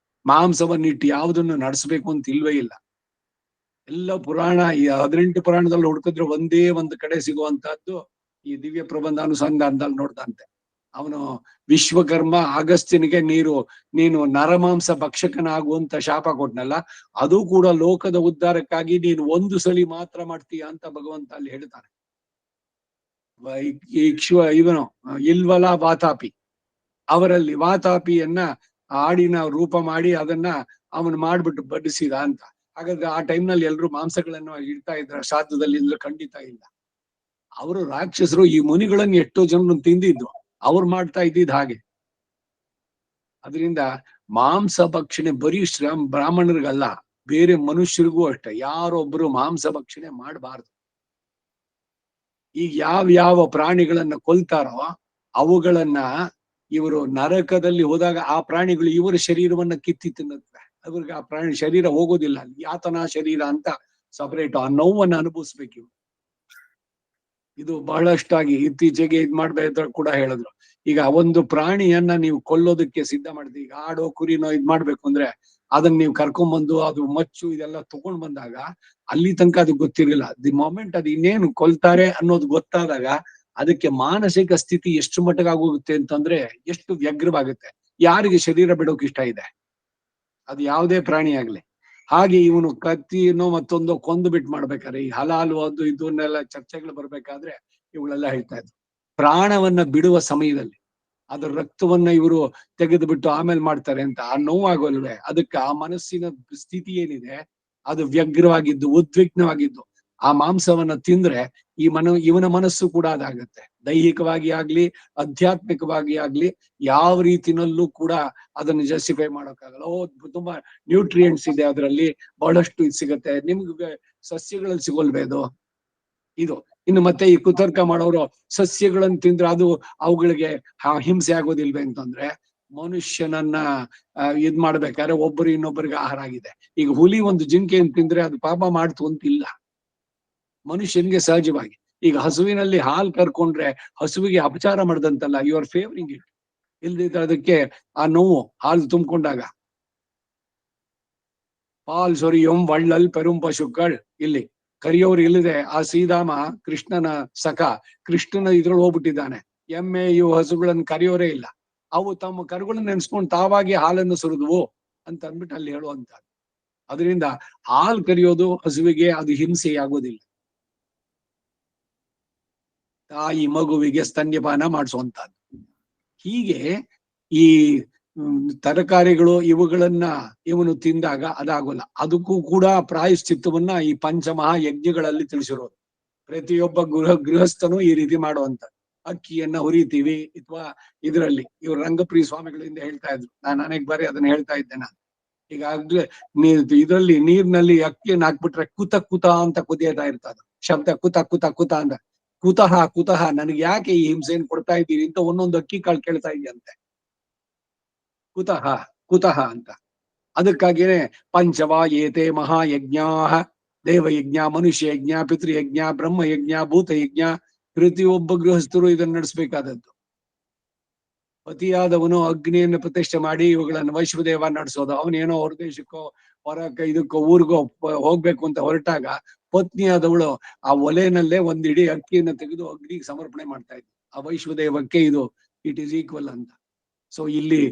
ಮಾಂಸವನ್ನಿಟ್ಟು ಯಾವುದನ್ನು ನಡೆಸ್ಬೇಕು ಅಂತ ಇಲ್ವೇ ಇಲ್ಲ. ಎಲ್ಲ ಪುರಾಣ, ಈ 18 ಪುರಾಣದಲ್ಲಿ ಹುಡುಕಿದ್ರೆ ಒಂದೇ ಒಂದು ಕಡೆ ಸಿಗುವಂತಹದ್ದು ಈ ದಿವ್ಯ ಪ್ರಬಂಧ ಅನುಸಂಧಾನದಲ್ಲಿ ನೋಡ್ದಂತೆ. ಅವನು ವಿಶ್ವಕರ್ಮ ಅಗಸ್ತ್ಯನಿಗೆ ನೀನು ನರಮಾಂಸ ಭಕ್ಷಕನಾಗುವಂತ ಶಾಪ ಕೊಟ್ನಲ್ಲ, ಅದು ಕೂಡ ಲೋಕದ ಉದ್ಧಾರಕ್ಕಾಗಿ ನೀನು ಒಂದು ಸಲಿ ಮಾತ್ರ ಮಾಡ್ತೀಯ ಅಂತ ಭಗವಂತ ಅಲ್ಲಿ ಹೇಳ್ತಾನೆ. ಇವನು ಇಲ್ವಲ ವಾತಾಪಿ, ಅವರಲ್ಲಿ ವಾತಾಪಿಯನ್ನ ಆಡಿನ ರೂಪ ಮಾಡಿ ಅದನ್ನ ಅವನು ಮಾಡ್ಬಿಟ್ಟು ಬಡಿಸಿದ ಅಂತ. ಹಾಗಾದ್ರೆ ಆ ಟೈಮ್ನಲ್ಲಿ ಎಲ್ರು ಮಾಂಸಗಳನ್ನು ಇಡ್ತಾ ಇದ್ರ ಶ್ರಾದ್ದದಲ್ಲಿ ಅಂದ್ರೆ ಖಂಡಿತ ಇಲ್ಲ. ಅವರು ರಾಕ್ಷಸರು, ಈ ಮುನಿಗಳನ್ನು ಎಷ್ಟೋ ಜನರನ್ನು ತಿಂದಿದ್ದು, ಅವ್ರು ಮಾಡ್ತಾ ಇದ್ದಿದ್ ಹಾಗೆ. ಅದರಿಂದ ಮಾಂಸ ಭಕ್ಷಣೆ ಬರೀ ಬ್ರಾಹ್ಮಣರಿಗಲ್ಲ, ಬೇರೆ ಮನುಷ್ಯರಿಗೂ ಅಷ್ಟೇ. ಯಾರೊಬ್ರು ಮಾಂಸ ಭಕ್ಷಣೆ ಮಾಡಬಾರ್ದು. ಈಗ ಯಾವ ಪ್ರಾಣಿಗಳನ್ನ ಕೊಲ್ತಾರೋ ಅವುಗಳನ್ನ ಇವರು ನರಕದಲ್ಲಿ ಹೋದಾಗ ಆ ಪ್ರಾಣಿಗಳು ಇವರ ಶರೀರವನ್ನ ಕಿತ್ತಿ ತಿನ್ನುತ್ತವೆ. ಅವ್ರಿಗೆ ಆ ಪ್ರಾಣಿ ಶರೀರ ಹೋಗೋದಿಲ್ಲ, ಯಾತನಾ ಶರೀರ ಅಂತ ಸಪರೇಟ್ ಆ ನೋವನ್ನ ಅನುಭವಿಸ್ಬೇಕು. ಇದು ಬಹಳಷ್ಟಾಗಿ ಇತ್ತೀಚೆಗೆ ಇದ್ ಮಾಡ್ಬೇಕಾದ್ರೆ ಕೂಡ ಹೇಳಿದ್ರು. ಈಗ ಒಂದು ಪ್ರಾಣಿಯನ್ನ ನೀವು ಕೊಲ್ಲೋದಕ್ಕೆ ಸಿದ್ಧ ಮಾಡಿದ್ರಿ, ಈಗ ಆಡೋ ಕುರಿನೋ ಇದ್ ಮಾಡ್ಬೇಕು ಅಂದ್ರೆ ಅದನ್ನ ನೀವು ಕರ್ಕೊಂಡ್ಬಂದು ಅದು ಮಚ್ಚು ಇದೆಲ್ಲ ತಗೊಂಡ್ ಬಂದಾಗ ಅಲ್ಲಿ ತನಕ ಅದು ಗೊತ್ತಿರಲಿಲ್ಲ. ದಿ ಮೊಮೆಂಟ್ ಅದು ಇನ್ನೇನು ಕೊಲ್ತಾರೆ ಅನ್ನೋದು ಗೊತ್ತಾದಾಗ ಅದಕ್ಕೆ ಮಾನಸಿಕ ಸ್ಥಿತಿ ಎಷ್ಟು ಮಟ್ಟಗಾಗೋಗುತ್ತೆ ಅಂತಂದ್ರೆ ಎಷ್ಟು ವ್ಯಗ್ರವಾಗುತ್ತೆ. ಯಾರಿಗೆ ಶರೀರ ಬಿಡೋಕ್ ಇಷ್ಟ ಇದೆ? ಅದು ಯಾವುದೇ ಪ್ರಾಣಿ ಆಗ್ಲಿ. ಹಾಗೆ ಇವನು ಕತ್ತಿನೋ ಮತ್ತೊಂದೋ ಕೊಂದು ಬಿಟ್ಟು ಮಾಡ್ಬೇಕಾದ್ರೆ ಈ ಹಲಾಲು ಅದು ಇದನ್ನೆಲ್ಲ ಚರ್ಚೆಗಳು ಬರ್ಬೇಕಾದ್ರೆ ಇವುಗಳೆಲ್ಲ ಹೇಳ್ತಾ ಇದ್ರು. ಪ್ರಾಣವನ್ನ ಬಿಡುವ ಸಮಯದಲ್ಲಿ ಅದ್ರ ರಕ್ತವನ್ನ ಇವರು ತೆಗೆದು ಬಿಟ್ಟು ಆಮೇಲೆ ಮಾಡ್ತಾರೆ ಅಂತ ಆ ನೋವಾಗೋಲ್ವೇ? ಅದಕ್ಕೆ ಆ ಮನಸ್ಸಿನ ಸ್ಥಿತಿ ಏನಿದೆ ಅದು ವ್ಯಗ್ರವಾಗಿದ್ದು ಉದ್ವಿಗ್ನವಾಗಿದ್ದು ಆ ಮಾಂಸವನ್ನ ತಿಂದ್ರೆ ಇವನ ಮನಸ್ಸು ಕೂಡ ಅದಾಗತ್ತೆ. ದೈಹಿಕವಾಗಿ ಆಗ್ಲಿ ಆಧ್ಯಾತ್ಮಿಕವಾಗಿ ಆಗ್ಲಿ ಯಾವ ರೀತಿನಲ್ಲೂ ಕೂಡ ಅದನ್ನು ಜಸ್ಟಿಫೈ ಮಾಡೋಕ್ಕಾಗಲ್ಲ. ತುಂಬಾ ನ್ಯೂಟ್ರಿಯೆಂಟ್ಸ್ ಇದೆ ಅದರಲ್ಲಿ, ಬಹಳಷ್ಟು ಇದು ಸಿಗತ್ತೆ. ನಿಮ್ಗೆ ಸಸ್ಯಗಳಲ್ಲಿ ಸಿಗೋಲ್ವೇದು ಇದು. ಇನ್ನು ಮತ್ತೆ ಈ ಕುತರ್ಕ ಮಾಡೋರು ಸಸ್ಯಗಳನ್ನು ತಿಂದ್ರೆ ಅದು ಅವುಗಳಿಗೆ ಹಿಂಸೆ ಆಗೋದಿಲ್ವೇ ಅಂತಂದ್ರೆ, ಮನುಷ್ಯನನ್ನ ಇದ್ ಮಾಡ್ಬೇಕಾದ್ರೆ ಒಬ್ಬರು ಇನ್ನೊಬ್ಬರಿಗೆ ಆಹಾರ ಆಗಿದೆ. ಈಗ ಹುಲಿ ಒಂದು ಜಿಂಕೆಯನ್ನು ತಿಂದ್ರೆ ಅದು ಪಾಪ ಮಾಡ್ತು ಅಂತಿಲ್ಲ, ಮನುಷ್ಯನಿಗೆ ಸಹಜವಾಗಿ. ಈಗ ಹಸುವಿನಲ್ಲಿ ಹಾಲು ಕರ್ಕೊಂಡ್ರೆ ಹಸುವಿಗೆ ಅಪಚಾರ ಮಾಡ್ದಂತಲ್ಲ, ಯು ಆರ್ ಫೇವರಿಂಗ್ ಇಟ್. ಇಲ್ದಿದ್ರೆ ಅದಕ್ಕೆ ಆ ನೋವು ಹಾಲು ತುಂಬಿಕೊಂಡಾಗ. ಪಾಲ್ ಸೊರಿಯಂ ವಳ್ಳಲ್ ಪೆರುಂ ಪಶುಗಳ್, ಇಲ್ಲಿ ಕರಿಯೋರು ಇಲ್ಲದೆ ಆ ಶ್ರೀರಾಮ ಕೃಷ್ಣನ ಸಖ, ಕೃಷ್ಣನ ಇದ್ರಲ್ಲಿ ಹೋಗ್ಬಿಟ್ಟಿದ್ದಾನೆ. ಎಮ್ಮೆ ಇವು ಹಸುಗಳನ್ನು ಕರೆಯೋರೇ ಇಲ್ಲ, ಅವು ತಮ್ಮ ಕರುಗಳನ್ನ ನೆನ್ಸ್ಕೊಂಡು ತಾವಾಗಿ ಹಾಲನ್ನು ಸುರಿದ್ವು ಅಂತ ಅಂದ್ಬಿಟ್ಟು ಅಲ್ಲಿ ಹೇಳುವಂತ. ಅದರಿಂದ ಹಾಲು ಕರಿಯೋದು ಹಸುವಿಗೆ ಅದು ಹಿಂಸೆ ಆಗೋದಿಲ್ಲ. ತಾಯಿ ಮಗುವಿಗೆ ಸ್ತನ್ಯಪಾನ ಮಾಡಿಸುವಂತದ್ದು. ಹೀಗೆ ಈ ತರಕಾರಿಗಳು ಇವುಗಳನ್ನ ಇವನು ತಿಂದಾಗ ಅದಾಗೋಲ್ಲ. ಅದಕ್ಕೂ ಕೂಡ ಪ್ರಾಯಶ್ಚಿತ್ತವನ್ನ ಈ ಪಂಚಮಹಾ ಯಜ್ಞಗಳಲ್ಲಿ ತಿಳಿಸಿರೋದು. ಪ್ರತಿಯೊಬ್ಬ ಗೃಹಸ್ಥನು ಈ ರೀತಿ ಮಾಡುವಂತ. ಅಕ್ಕಿಯನ್ನ ಹುರಿತೀವಿ, ಅಥವಾ ಇದರಲ್ಲಿ ಇವ್ರು ರಂಗಪ್ರಿಯ ಸ್ವಾಮಿಗಳಿಂದ ಹೇಳ್ತಾ ಇದ್ರು, ನಾನು ಅನೇಕ ಬಾರಿ ಅದನ್ನ ಹೇಳ್ತಾ ಇದ್ದೆ. ನಾನು ಈಗಾಗ್ಲೇ ಇದರಲ್ಲಿ ನೀರಿನಲ್ಲಿ ಅಕ್ಕಿಯನ್ನು ಹಾಕ್ಬಿಟ್ರೆ ಕುತ ಕುತ ಅಂತ ಕುದಿಯತಾ ಇರ್ತದ ಶಬ್ದ, ಕುತ ಕುತ ಕುತ ಅಂತ. ಕುತಃ ಕುತಃ, ನನಗೆ ಯಾಕೆ ಈ ಹಿಂಸೆಯನ್ನು ಕೊಡ್ತಾ ಇದ್ದೀರಿ ಅಂತ ಒಂದೊಂದು ಅಕ್ಕಿ ಕಾಳು ಕೇಳ್ತಾ ಇದೆಯಂತೆ. ಕುತಃ ಕುತಃ ಅಂತ. ಅದಕ್ಕಾಗಿಯೇ ಪಂಚವಾ ಏತೆ ಮಹಾಯಜ್ಞಾ, ದೇವಯಜ್ಞ, ಮನುಷ್ಯ ಯಜ್ಞ, ಪಿತೃಯಜ್ಞ, ಬ್ರಹ್ಮಯಜ್ಞ, ಭೂತಯಜ್ಞ. ಪ್ರತಿಯೊಬ್ಬ ಗೃಹಸ್ಥರು ಇದನ್ನು ನಡೆಸಬೇಕಾದದ್ದು. ಪತಿಯಾದವನು ಅಗ್ನಿಯನ್ನು ಪ್ರತಿಷ್ಠೆ ಮಾಡಿ ಇವುಗಳನ್ನು ವೈಶ್ವದೇವ ನಡೆಸೋದು. ಅವನೇನೋ ಹೊರ ದೇಶಕ್ಕೋ ಇದಕ್ಕೋ ಊರಿಗೋ ಹೋಗ್ಬೇಕು ಅಂತ ಹೊರಟಾಗ ಪತ್ನಿಯಾದವಳು ಆ ಒಲೆನಲ್ಲೇ ಒಂದಿಡೀ ಅಕ್ಕಿಯನ್ನು ತೆಗೆದು ಅಗ್ನಿಗೆ ಸಮರ್ಪಣೆ ಮಾಡ್ತಾ ಇದ್ಲು. ಆ ವೈಶ್ವದೇವಕ್ಕೆ ಇದು ಇಟ್ ಈಸ್ ಈಕ್ವಲ್ ಅಂತ. ಸೊ ಇಲ್ಲಿ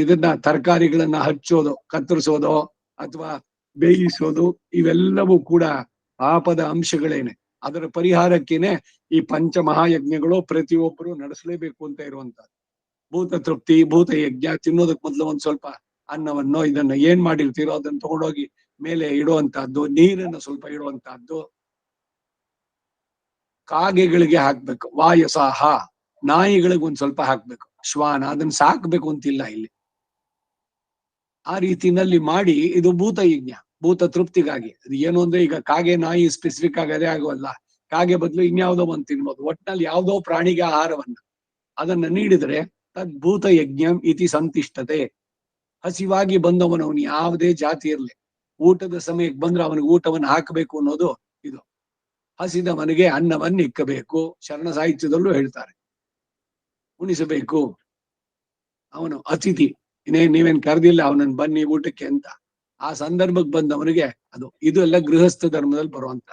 ಇದನ್ನ ತರಕಾರಿಗಳನ್ನ ಹಚ್ಚೋದು, ಕತ್ತರಿಸೋದು ಅಥವಾ ಬೇಯಿಸೋದು ಇವೆಲ್ಲವೂ ಕೂಡ ಪಾಪದ ಅಂಶಗಳೇನೆ. ಅದರ ಪರಿಹಾರಕ್ಕೇನೆ ಈ ಪಂಚಮಹಾಯಜ್ಞಗಳು ಪ್ರತಿಯೊಬ್ಬರು ನಡೆಸಲೇಬೇಕು ಅಂತ ಇರುವಂತದ್ದು. ಭೂತ ತೃಪ್ತಿ, ಭೂತ ಯಜ್ಞ, ತಿನ್ನೋದಕ್ ಮೊದ್ಲು ಒಂದ್ ಸ್ವಲ್ಪ ಅನ್ನವನ್ನು ಇದನ್ನ ಏನ್ ಮಾಡಿರ್ತೀರೋ ಅದನ್ನ ತಗೊಂಡೋಗಿ ಮೇಲೆ ಇಡುವಂತಹದ್ದು, ನೀರನ್ನು ಸ್ವಲ್ಪ ಇಡುವಂತಹದ್ದು. ಕಾಗೆಗಳಿಗೆ ಹಾಕ್ಬೇಕು, ವಾಯಸಾಹ, ನಾಯಿಗಳಿಗೆ ಒಂದ್ ಸ್ವಲ್ಪ ಹಾಕ್ಬೇಕು, ಶ್ವಾನ ಅದನ್ನ ಸಾಕ್ಬೇಕು ಅಂತಿಲ್ಲ ಇಲ್ಲಿ. ಆ ರೀತಿನಲ್ಲಿ ಮಾಡಿ ಇದು ಭೂತ ಯಜ್ಞ, ಭೂತ ತೃಪ್ತಿಗಾಗಿ. ಅದು ಏನು ಅಂದ್ರೆ ಈಗ ಕಾಗೆ ನಾಯಿ ಸ್ಪೆಸಿಫಿಕ್ ಆಗಿ ಅದೇ ಆಗೋಲ್ಲ, ಕಾಗೆ ಬದಲು ಇನ್ಯಾವುದೋ ಒಂದು ತಿನ್ಬೋದು. ಒಟ್ನಲ್ಲಿ ಯಾವುದೋ ಪ್ರಾಣಿಗೆ ಆಹಾರವನ್ನ ಅದನ್ನ ನೀಡಿದ್ರೆ ತದ್ಭೂತ ಯಜ್ಞಂ ಇತಿ ಸಂತಿಷ್ಠತೆ. ಹಸಿವಾಗಿ ಬಂದವನವನು ಯಾವುದೇ ಜಾತಿ ಇರ್ಲಿ, ಊಟದ ಸಮಯಕ್ಕೆ ಬಂದ್ರೆ ಅವನಿಗೆ ಊಟವನ್ನು ಹಾಕಬೇಕು ಅನ್ನೋದು ಇದು. ಹಸಿದವನಿಗೆ ಅನ್ನವನ್ನು ಇಕ್ಕಬೇಕು, ಶರಣ ಸಾಹಿತ್ಯದಲ್ಲೂ ಹೇಳ್ತಾರೆ. ಉಣಿಸಬೇಕು, ಅವನು ಅತಿಥಿ, ನೀವೇನ್ ಕರೆದಿಲ್ಲ ಅವನನ್ನು ಬನ್ನಿ ಊಟಕ್ಕೆ ಅಂತ. ಆ ಸಂದರ್ಭಕ್ಕೆ ಬಂದವನಿಗೆ ಅದು ಇದು ಎಲ್ಲ ಗೃಹಸ್ಥ ಧರ್ಮದಲ್ಲಿ ಬರುವಂತ.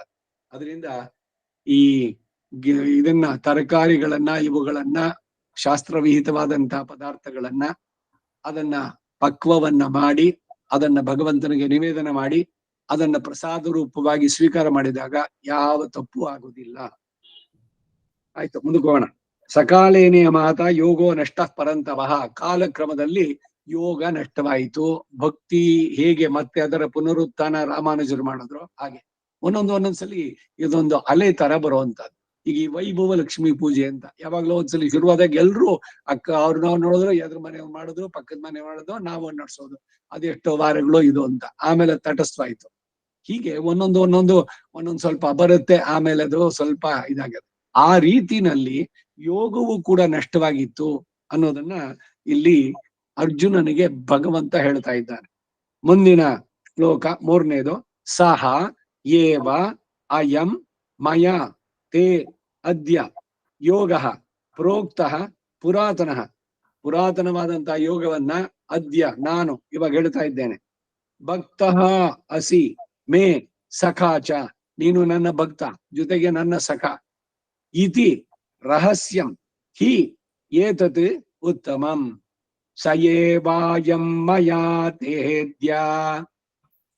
ಅದರಿಂದ ಈ ಇದನ್ನ ತರಕಾರಿಗಳನ್ನ ಇವುಗಳನ್ನ ಶಾಸ್ತ್ರವಿಹಿತವಾದಂತಹ ಪದಾರ್ಥಗಳನ್ನ ಅದನ್ನ ಪಕ್ವವನ್ನ ಮಾಡಿ ಅದನ್ನ ಭಗವಂತನಿಗೆ ನಿವೇದನ ಮಾಡಿ ಅದನ್ನ ಪ್ರಸಾದ ರೂಪವಾಗಿ ಸ್ವೀಕಾರ ಮಾಡಿದಾಗ ಯಾವ ತಪ್ಪು ಆಗುದಿಲ್ಲ. ಆಯ್ತು, ಮುಂದಕ್ಕೆ ಹೋಗೋಣ. ಸಕಾಲೇನೆಯ ಮಾತ ಯೋಗೋ ನಷ್ಟ ಪರಂತವಃ. ಕಾಲಕ್ರಮದಲ್ಲಿ ಯೋಗ ನಷ್ಟವಾಯಿತು. ಭಕ್ತಿ ಹೇಗೆ ಮತ್ತೆ ಅದರ ಪುನರುತ್ಥಾನ ರಾಮಾನುಜರು ಮಾಡಿದ್ರು ಹಾಗೆ ಒಂದೊಂದ್ಸಲಿ ಇದೊಂದು ಅಲೆ ತರ ಬರುವಂತದ್ದು. ಈಗ ಈ ವೈಭವ ಲಕ್ಷ್ಮೀ ಪೂಜೆ ಅಂತ ಯಾವಾಗ್ಲೂ ಒಂದ್ಸಲಿ ಶುರುವಾದಾಗ ಎಲ್ರು ಅವ್ರು ನಾವು ನೋಡಿದ್ರು, ಎದ್ರ ಮನೆ ಮಾಡಿದ್ರು, ಪಕ್ಕದ ಮನೆ ಮಾಡಿದ್ರು, ನಾವು ನಡ್ಸೋದು, ಅದೆಷ್ಟೋ ವಾರಗಳು ಇದು ಅಂತ. ಆಮೇಲೆ ತಟಸ್ಥವಾಯ್ತು. ಹೀಗೆ ಒಂದೊಂದು ಸ್ವಲ್ಪ ಬರುತ್ತೆ, ಆಮೇಲೆ ಅದು ಸ್ವಲ್ಪ ಇದಾಗತ್ತೆ. ಆ ರೀತಿನಲ್ಲಿ ಯೋಗವು ಕೂಡ ನಷ್ಟವಾಗಿತ್ತು ಅನ್ನೋದನ್ನ ಇಲ್ಲಿ ಅರ್ಜುನನಿಗೆ ಭಗವಂತ ಹೇಳ್ತಾ ಇದ್ದಾನೆ. ಮುಂದಿನ ಶ್ಲೋಕ 3ನೇದು. ಸಹ ಏವ ಅಯಂ ಮಯ ತೇ ಅದ್ಯ ಯೋಗ ಪ್ರೋಕ್ತಃ ಪುರಾತನಃ. ಪುರಾತನವಾದಂತಹ ಯೋಗವನ್ನ ಅದ್ಯ ನಾನು ಇವಾಗ ಹೇಳ್ತಾ ಇದ್ದೇನೆ. ಭಕ್ತಃ ಅಸಿ ಮೇ ಸಖಾಚ, ನೀನು ನನ್ನ ಭಕ್ತ, ಜೊತೆಗೆ ನನ್ನ ಸಖ. ಇತಿ ರಹಸ್ಯಂ ಹಿ ಏತತ್ ಉತ್ತಮಂ ಸಯೇವಾಯಂ ಮಯಾ ತೇದ್ಯ.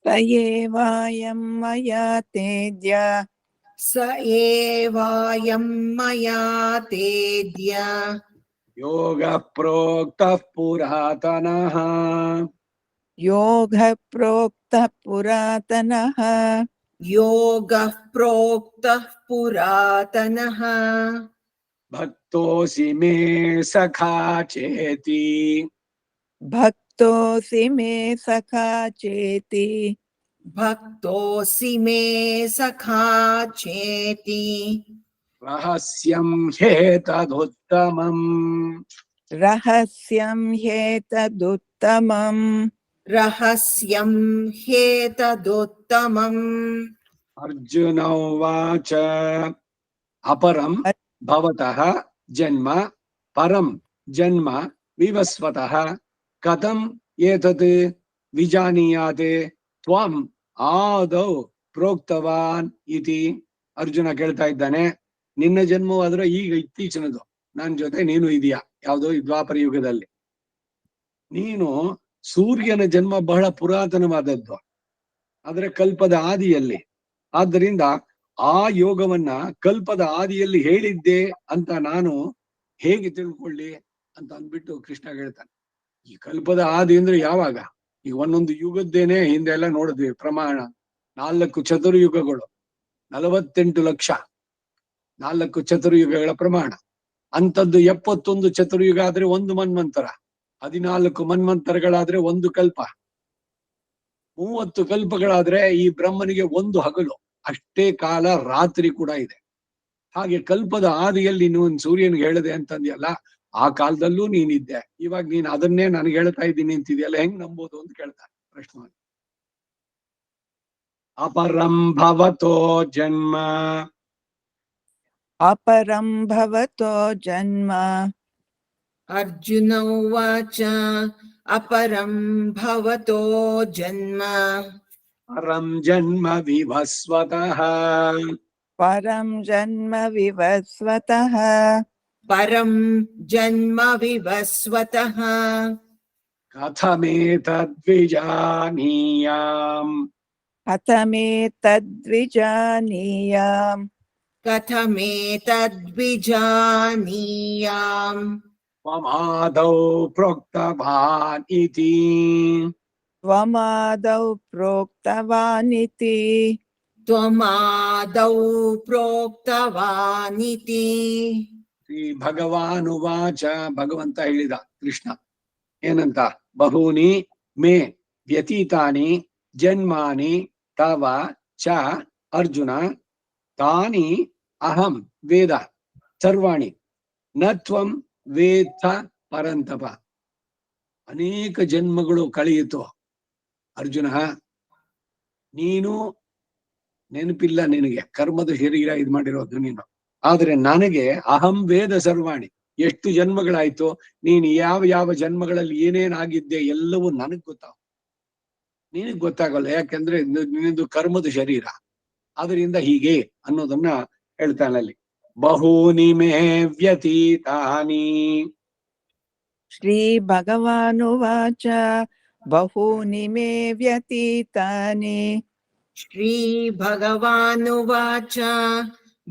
ಸಯೇವಾಯಂ ಮಯಾ ತೇದ್ಯ. ಸ ಏವಾಯಂ ಮಯಾ ತೇದ್ಯ. ಯೋಗ ಪ್ರೋಕ್ತಃ ಪುರಾತನಃ. ಯೋಗ ಪ್ರೋಕ್ತಃ ಪುರಾತನಃ. ಯೋಗಃ ಪ್ರೋಕ್ತಃ ಪುರಾತನಃ. ಭಕ್ತೋಸಿ ಮೇ ಸಖಾ ಚೇತಿ. ಭಕ್ತೋಸಿ ಮೇ ಸಖಾ ಚೇತಿ. ಭಕ್ತೋಸಿ ಮೇ ಸಖಾ ಚೇತಿ. ರಹಸ್ಯಂ ಹೇತದುತ್ತಮಂ. रहस्यं ह्येतदुत्तमम् रहस्यं ह्येतदुत्तमम्। अर्जुन उवाच अपरं भवतः जन्म परं जन्म विवस्वतः कथम् एतत् विजानीयाते त्वम् आदौ ಪ್ರೋಕ್ತವಾನ್ ಇತಿ. ಅರ್ಜುನ ಕೇಳ್ತಾ ಇದ್ದಾನೆ, ನಿನ್ನ ಜನ್ಮವಾದ್ರೆ ಈಗ ಇತ್ತೀಚಿನದು, ನನ್ನ ಜೊತೆ ನೀನು ಇದೆಯಾ ಯಾವುದೋ ಈ ದ್ವಾಪರ ಯುಗದಲ್ಲಿ. ನೀನು ಸೂರ್ಯನ ಜನ್ಮ ಬಹಳ ಪುರಾತನವಾದದ್ದು, ಆದ್ರೆ ಕಲ್ಪದ ಆದಿಯಲ್ಲಿ. ಆದ್ದರಿಂದ ಆ ಯೋಗವನ್ನ ಕಲ್ಪದ ಆದಿಯಲ್ಲಿ ಹೇಳಿದ್ದೆ ಅಂತ ನಾನು ಹೇಗೆ ತಿಳ್ಕೊಳ್ಳಿ ಅಂತ ಅಂದ್ಬಿಟ್ಟು ಕೃಷ್ಣ ಹೇಳ್ತಾನೆ. ಈ ಕಲ್ಪದ ಆದಿ ಅಂದ್ರೆ ಯಾವಾಗ? ಈಗ ಒಂದೊಂದು ಯುಗದ್ದೇನೆ ಹಿಂದೆಲ್ಲ ನೋಡಿದ್ವಿ ಪ್ರಮಾಣ. 4 ಚತುರ್ಯುಗಗಳು, 48 ಲಕ್ಷ 4 ಚತುರ್ಯುಗಗಳ ಪ್ರಮಾಣ. ಅಂತದ್ದು 71 ಚತುರ್ಯುಗ ಆದ್ರೆ 1 ಮನ್ವಂತರ, 14 ಮನ್ವಂತರಗಳಾದ್ರೆ 1 ಕಲ್ಪ, 30 ಕಲ್ಪಗಳಾದ್ರೆ ಈ ಬ್ರಹ್ಮನಿಗೆ 1 ಹಗಲು. ಅಷ್ಟೇ ಕಾಲ ರಾತ್ರಿ ಕೂಡ ಇದೆ. ಹಾಗೆ ಕಲ್ಪದ ಆದಿಯಲ್ಲಿ ನೀನು ಸೂರ್ಯನಿಗೆ ಹೇಳಿದೆ ಅಂತಂದ್ಯಲ್ಲ, ಆ ಕಾಲದಲ್ಲೂ ನೀನಿದ್ದೆ. ಇವಾಗ ನೀನ್ ಅದನ್ನೇ ನನಗೆ ಹೇಳ್ತಾ ಇದ್ದೀನಿ ಅಂತಿದ್ಯಲ್ಲ, ಹೆಂಗ್ ನಂಬೋದು ಅಂತ ಕೇಳ್ತಾನೆ ಪ್ರಶ್ನೆ. अपरं भवतो जन्म अपरं भवतो जन्म अर्जुन उवाच अपरं भवतो जन्म परं जन्म विवस्वतः परं जन्म विवस्वतः परं जन्म विवस्वतः कथमेतद्विजानीयाम् कथमेतद्विजानीयाम् कथमेतद्विजानीयाम् त्वमादौ प्रोक्तवान् इति. त्वमादौ प्रोक्तवानिति त्वमादौ प्रोक्तवानिति. ಶ್ರೀ ಭಗವಾನುವಾಚ. ಭಗವಂತ ಹೇಳಿದ ಕೃಷ್ಣ ಏನಂತ? ಬಹೂನಿ ಮೇ ವ್ಯತೀತಾನಿ ಜನ್ಮಾನಿ ತವ ಚ ಅರ್ಜುನ ತಾನಿ ಅಹಂ ವೇದ ಸರ್ವಾಣಿ ನ ತ್ವಂ ವೇತ್ತ ಪರಂತಪ. ಅನೇಕ ಜನ್ಮಗಳು ಕಳೆಯಿತು ಅರ್ಜುನ, ನೀನು ನೆನಪಿಲ್ಲ ನಿನಗೆ, ಕರ್ಮದ ಶರೀರ ಇದ್ ಮಾಡಿರೋದು ನೀನು. ಆದ್ರೆ ನನಗೆ ಅಹಂ ವೇದ ಸರ್ವಾಣಿ, ಎಷ್ಟು ಜನ್ಮಗಳಾಯ್ತು, ನೀನು ಯಾವ ಯಾವ ಜನ್ಮಗಳಲ್ಲಿ ಏನೇನಾಗಿದ್ದೆ ಎಲ್ಲವೂ ನನಗ್ ಗೊತ್ತಾಗ, ನಿನಗ್ ಗೊತ್ತಾಗಲ್ಲ. ಯಾಕೆಂದ್ರೆ ನಿನ್ನದು ಕರ್ಮದ ಶರೀರ. ಅದರಿಂದ ಹೀಗೆ ಅನ್ನೋದನ್ನ ಹೇಳ್ತಾನೆ ಅಲ್ಲಿ. ಬಹೂನಿ ಮೇ ವ್ಯತೀತಾನಿ. ಶ್ರೀ ಭಗವಾನುವಾಚ ಬಹೂನಿ ಮೇ ವ್ಯತೀತಾನಿ श्रीभगवानुवाच